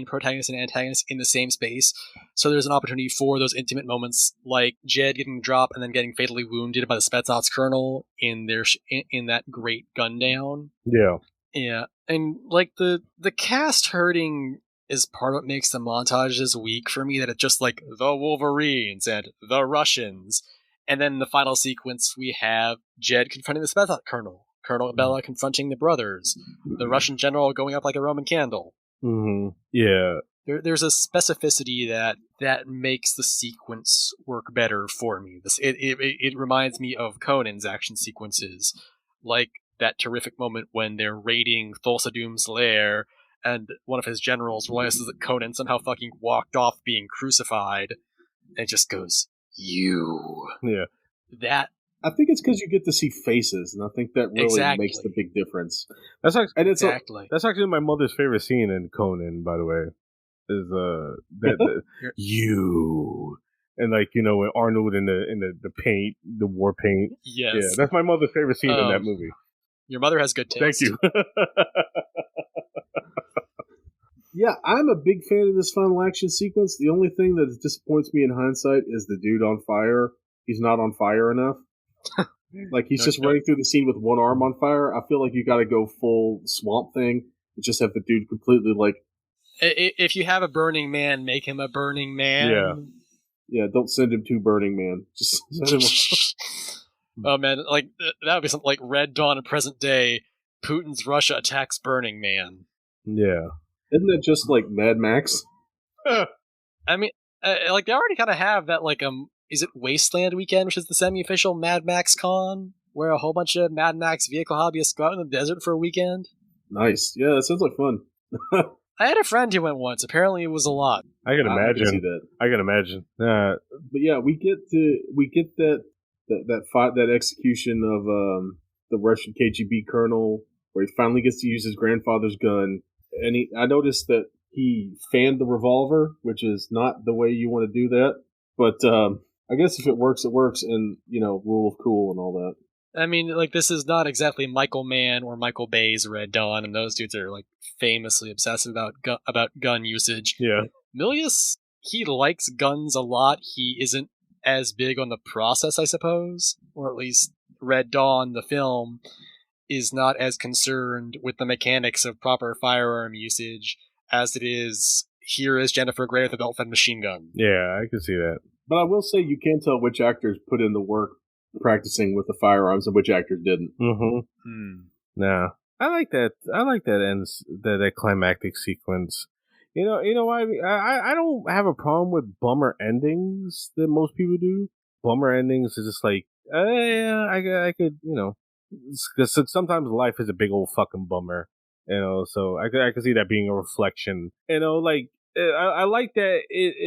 protagonist and antagonist in the same space. So there's an opportunity for those intimate moments, like Jed getting dropped and then getting fatally wounded by the Spetsnaz colonel in that great gun down. Yeah. Yeah, and like the cast hurting is part of what makes the montages weak for me. That it's just like the Wolverines and the Russians, And then in the final sequence, we have Jed confronting the Spethot Colonel, Colonel Bella confronting the brothers, the Russian general going up like a Roman candle. Mm-hmm. Yeah. There's a specificity that makes the sequence work better for me. It reminds me of Conan's action sequences, like that terrific moment when they're raiding Thulsa Doom's lair, and one of his generals realizes that Conan somehow fucking walked off being crucified, and it just goes, "You." Yeah. That. I think it's because you get to see faces, and I think that really makes the big difference. That's actually, and it's that's actually my mother's favorite scene in Conan, by the way. Is you, and like, you know, when Arnold in the paint, the war paint. Yes. Yeah, that's my mother's favorite scene in that movie. Your mother has good taste. Thank you. Yeah, I'm a big fan of this final action sequence. The only thing that disappoints me in hindsight is the dude on fire. He's not on fire enough. Like, he's just running through the scene with one arm on fire. I feel like you got to go full Swamp Thing and just have the dude completely, like... If you have a Burning Man, make him a Burning Man. Yeah. Yeah, don't send him to Burning Man. Just send him... Oh, man, like, that would be something like Red Dawn in present day. Putin's Russia attacks Burning Man. Yeah. Isn't that just like Mad Max? I mean, like, they already kind of have that, like, is it Wasteland Weekend, which is the semi-official Mad Max con, where a whole bunch of Mad Max vehicle hobbyists go out in the desert for a weekend? Nice. Yeah, that sounds like fun. I had a friend who went once. Apparently, it was a lot. I can imagine. I can imagine. But yeah, we get that execution of the Russian KGB colonel, where he finally gets to use his grandfather's gun, and I noticed that he fanned the revolver, which is not the way you want to do that. But I guess if it works, it works, and, you know, rule of cool and all that. I mean, like, this is not exactly Michael Mann or Michael Bay's Red Dawn, and those dudes are, like, famously obsessive about gun usage. Yeah. Milius, he likes guns a lot. He isn't as big on the process, I suppose, or at least Red Dawn, the film, is not as concerned with the mechanics of proper firearm usage as it is, here is Jennifer Grey with a belt-fed machine gun. Yeah, I can see that. But I will say, you can tell which actors put in the work practicing with the firearms and which actors didn't. Mm-hmm. Nah, I like that. I like that that climactic sequence. You know why? I don't have a problem with bummer endings that most people do. Bummer endings is just like, yeah, I could, you know, because sometimes life is a big old fucking bummer, you know. So I could see that being a reflection, you know. Like, I like that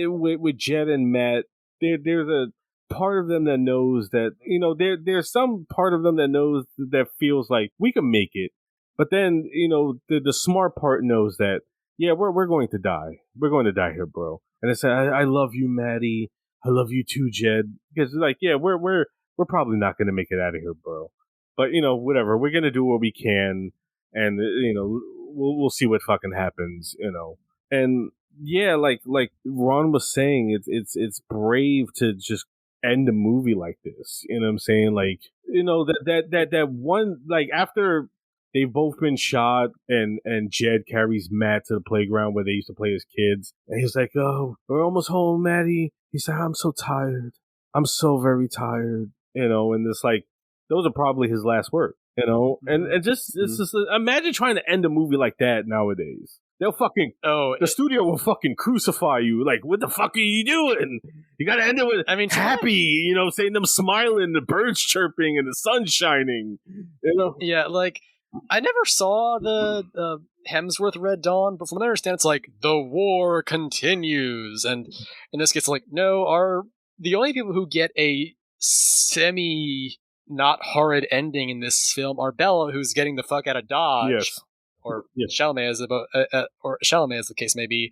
with Jed and Matt. There's a part of them that knows that, you know, there's some part of them that feels like we can make it, but then, you know, the smart part knows that, yeah, we're going to die. We're going to die here, bro. And I said, I love you, Maddie. I love you too, Jed. Because, like, yeah, we're probably not going to make it out of here, bro. But, you know, whatever. We're going to do what we can, and, you know, we'll see what fucking happens, you know. And yeah, like Ron was saying, it's brave to just end a movie like this. You know what I'm saying? Like, you know, that one, like, after they've both been shot, and Jed carries Matt to the playground where they used to play as kids, and he's like, "Oh, we're almost home, Maddie." He's like, "I'm so tired. I'm so very tired." You know, and it's like, those are probably his last words. You know, and just it's just, imagine trying to end a movie like that nowadays. They'll fucking the studio will fucking crucify you. Like, what the fuck are you doing? You gotta end it with, I mean, happy, you know, saying them smiling, the birds chirping, and the sun shining. You know? Yeah, like, I never saw the Hemsworth Red Dawn, but from what I understand, it's like, the war continues, and in this case, like, no, the only people who get a semi not horrid ending in this film are Bella, who's getting the fuck out of Dodge. Yes. Or Chalamet, or Chalamet, as the case may be,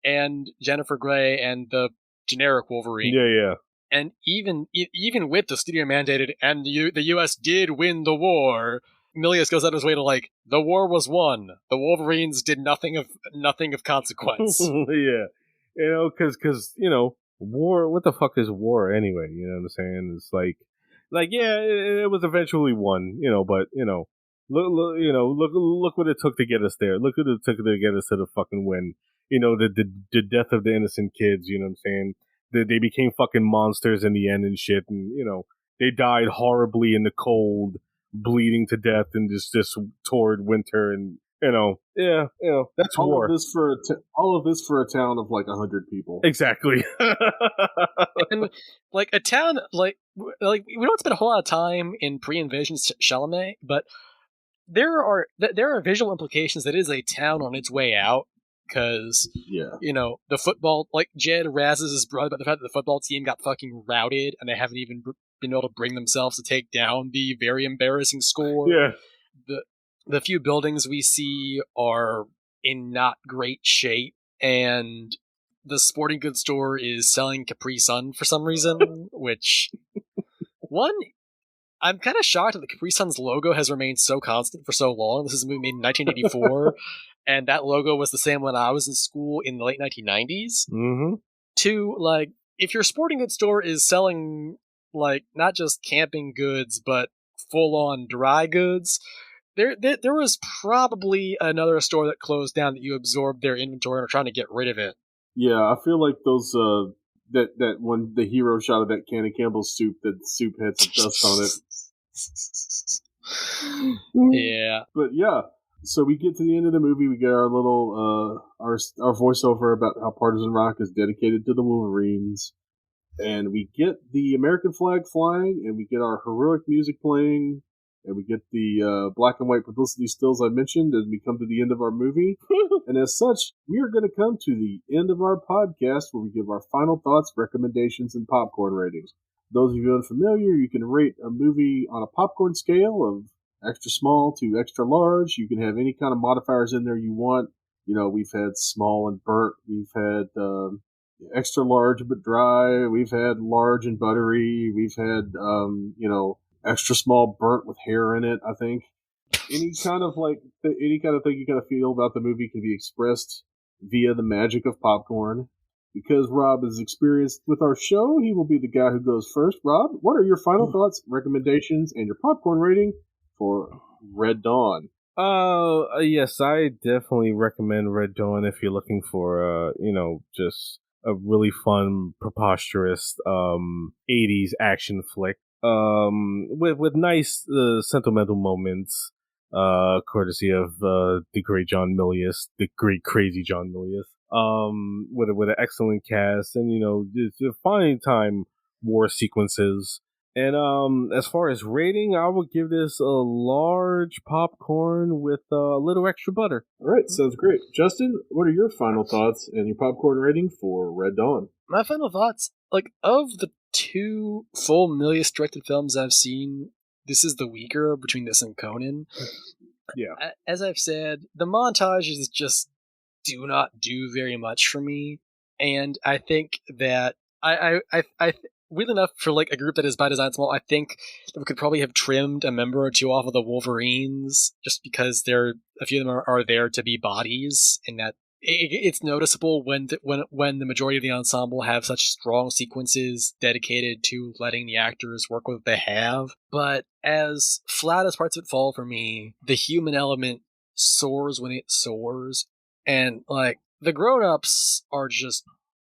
and Jennifer Grey and the generic Wolverine. Yeah. And even with the studio mandated, and the U.S. did win the war, Milius goes out of his way to, like, the war was won. The Wolverines did nothing of consequence. Yeah, you know, because you know, war. What the fuck is war anyway? You know what I'm saying? It's like yeah, it was eventually won. You know, but you know. Look what it took to get us there. Look what it took to get us to the fucking win. You know, the death of the innocent kids. You know what I'm saying? they became fucking monsters in the end and shit, and they died horribly in the cold, bleeding to death in this torrid winter, and that's all war. Of this for all of this for a town of like 100 people. Exactly. And like a town like we don't spend a whole lot of time in pre-invasion Chalamet, but there are visual implications that it is a town on its way out, because the football, like Jed razzes his brother about the fact that the football team got fucking routed and they haven't even been able to bring themselves to take down the very embarrassing score. Yeah. The few buildings we see are in not great shape, and the sporting goods store is selling Capri Sun for some reason, which I'm kind of shocked that the Capri Sun's logo has remained so constant for so long. This is a movie made in 1984, and that logo was the same when I was in school in the late 1990s. Mm-hmm. To, like, if your sporting goods store is selling, like, not just camping goods, but full-on dry goods, there was probably another store that closed down that you absorbed their inventory and are trying to get rid of it. Yeah, I feel like those that when the hero shot of that can of Campbell's soup, that soup had some dust on it. Yeah. But yeah, so we get to the end of the movie, we get our little our voiceover about how Partisan Rock is dedicated to the Wolverines, and we get the American flag flying, and we get our heroic music playing, and we get the black and white publicity stills I mentioned as we come to the end of our movie. And as such, we are going to come to the end of our podcast where we give our final thoughts, recommendations, and popcorn ratings. Those of you unfamiliar, you can rate a movie on a popcorn scale of extra small to extra large. You can have any kind of modifiers in there you want. We've had small and burnt. We've had extra large but dry. We've had large and buttery. We've had, extra small burnt with hair in it, I think. Any kind of thing you kind of feel about the movie can be expressed via the magic of popcorn. Because Rob is experienced with our show, he will be the guy who goes first. Rob, what are your final thoughts, recommendations, and your popcorn rating for Red Dawn? Yes, I definitely recommend Red Dawn if you're looking for just a really fun, preposterous 80s action flick. With nice sentimental moments, courtesy of the great John Milius, the great crazy John Milius. With an excellent cast and just fine time war sequences. And as far as rating, I would give this a large popcorn with a little extra butter. All right, sounds great. Justin, what are your final thoughts and your popcorn rating for Red Dawn? My final thoughts, of the 2 full Milius directed films I've seen, this is the weaker between this and Conan. Yeah. As I've said, the montages just do not do very much for me, and I think that I weirdly enough, for a group that is by design small, I think that we could probably have trimmed a member or two off of the Wolverines, just because a few of them are there to be bodies, and that it's noticeable when the majority of the ensemble have such strong sequences dedicated to letting the actors work with what they have. But as flat as parts of it fall for me, the human element soars when it soars, and the grown-ups are just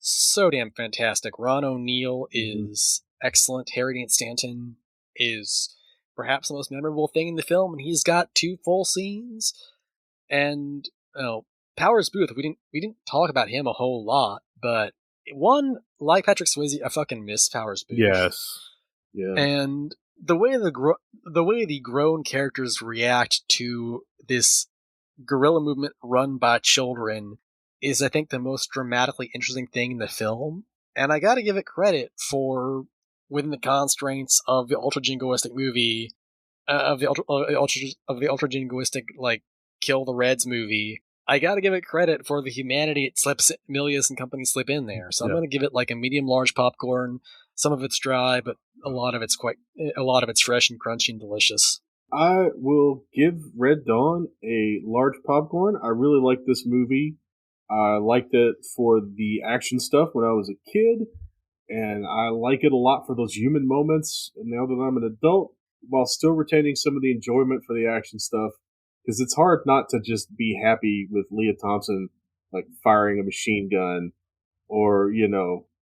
so damn fantastic. Ron O'Neal is excellent. Harry Dean Stanton is perhaps the most memorable thing in the film, and he's got 2 full scenes. And Powers Booth, we didn't talk about him a whole lot, but one, like Patrick Swayze, I fucking miss Powers Booth. Yes. Yeah. And the way the grown characters react to this guerrilla movement run by children is, I think, the most dramatically interesting thing in the film. And I gotta give it credit for, within the constraints of the ultra-jingoistic movie, of the ultra-jingoistic, Kill the Reds movie, I gotta give it credit for the humanity Milius and company slip in there. So I'm gonna give it a medium-large popcorn. Some of it's dry, but a lot of it's fresh and crunchy and delicious. I will give Red Dawn a large popcorn. I really like this movie. I liked it for the action stuff when I was a kid, and I like it a lot for those human moments now that I'm an adult, while still retaining some of the enjoyment for the action stuff, because it's hard not to just be happy with Leah Thompson firing a machine gun, or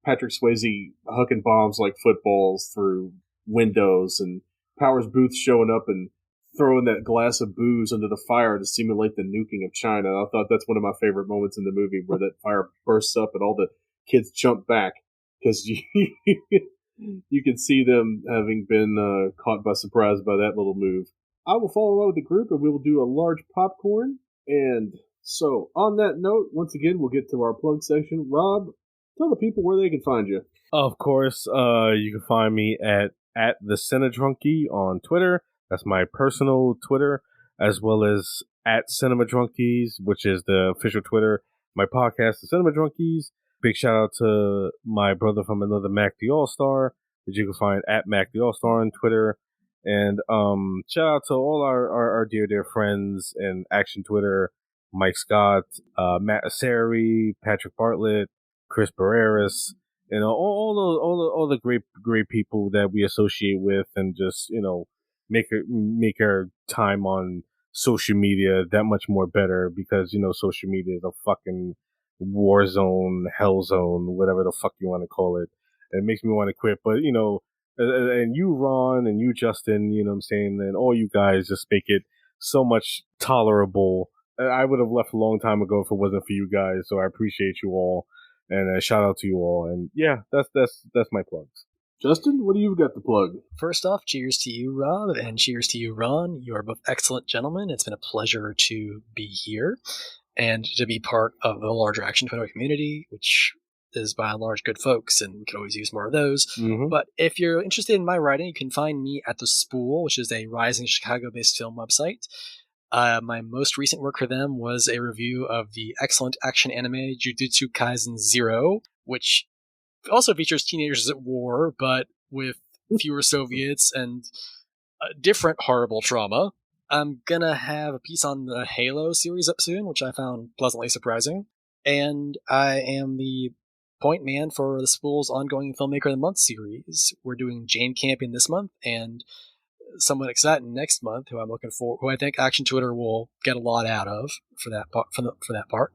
Patrick Swayze hucking bombs like footballs through windows, and Powers Booth showing up and throwing that glass of booze into the fire to simulate the nuking of China. I thought that's one of my favorite moments in the movie, where that fire bursts up and all the kids jump back because you can see them having been caught by surprise by that little move. I will follow up with the group, and we will do a large popcorn. And so, on that note, once again, we'll get to our plug section. Rob, tell the people where they can find you. Of course, you can find me at the Cinedrunkie on Twitter. That's my personal Twitter, as well as at Cinema Drunkies, which is the official Twitter. My podcast, The Cinema Drunkies. Big shout out to my brother from another Mac the All-Star, that you can find at Mac the All-Star on Twitter. And shout out to all our dear friends in Action Twitter, Mike Scott, Matt Asseri, Patrick Bartlett, Chris Barreras, all the great people that we associate with, and just make our time on social media that much more better, because social media is a fucking war zone, hell zone, whatever the fuck you want to call it. And it makes me want to quit, but and you, Ron, and you, Justin, you know what I'm saying, and all you guys just make it so much tolerable. I would have left a long time ago if it wasn't for you guys, so I appreciate you all, and a shout out to you all. And yeah, that's my plugs. Justin, what do you got to plug? First off, cheers to you, Rob, and cheers to you, Ron. You are both excellent gentlemen. It's been a pleasure to be here and to be part of the larger Action Twitter community, which is by and large good folks, and we could always use more of those. Mm-hmm. But if you're interested in my writing, you can find me at The Spool, which is a rising Chicago-based film website. My most recent work for them was a review of the excellent action anime Jujutsu Kaisen 0, which also features teenagers at war, but with fewer Soviets and different horrible trauma. I'm gonna have a piece on the Halo series up soon, which I found pleasantly surprising. And I am the point man for The Spool's ongoing Filmmaker of the Month series. We're doing Jane Campion this month, and someone exciting next month who I'm looking for, who I think Action Twitter will get a lot out of for that part.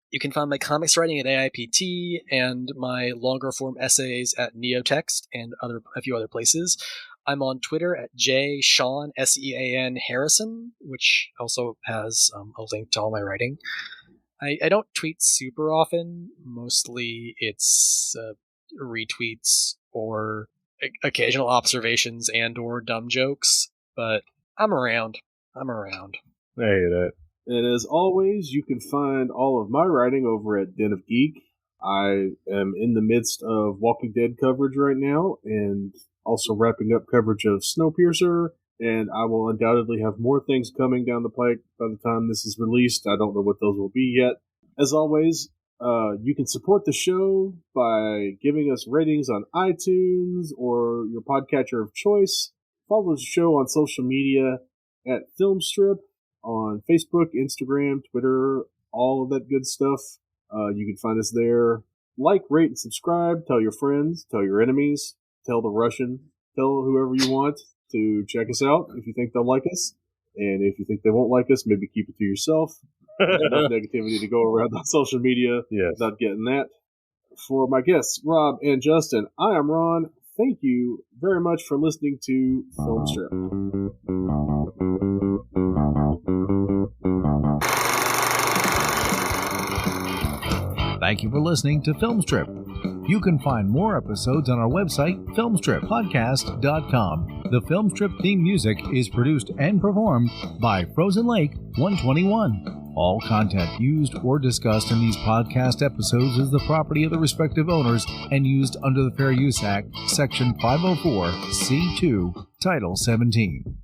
You can find my comics writing at AIPT and my longer form essays at Neotext and a few other places. I'm on Twitter at JSean, Sean Harrison, which also has a link to all my writing. I don't tweet super often. Mostly it's retweets or occasional observations and or dumb jokes, but I'm around. I hear that. And as always, you can find all of my writing over at Den of Geek. I am in the midst of Walking Dead coverage right now, and also wrapping up coverage of Snowpiercer, and I will undoubtedly have more things coming down the pike by the time this is released. I don't know what those will be yet. As always, you can support the show by giving us ratings on iTunes or your podcatcher of choice. Follow the show on social media at Filmstrip on Facebook, Instagram, Twitter, all of that good stuff. You can find us there. Like, rate, and subscribe. Tell your friends. Tell your enemies. Tell the Russian. Tell whoever you want to check us out if you think they'll like us. And if you think they won't like us, maybe keep it to yourself. Enough negativity to go around on social media without getting that. For my guests, Rob and Justin, I am Ron. Thank you very much for listening to Filmstrip. Thank you for listening to Filmstrip. You can find more episodes on our website, filmstrippodcast.com. The Filmstrip theme music is produced and performed by Frozen Lake 121. All content used or discussed in these podcast episodes is the property of the respective owners and used under the Fair Use Act, Section 504, C2, Title 17.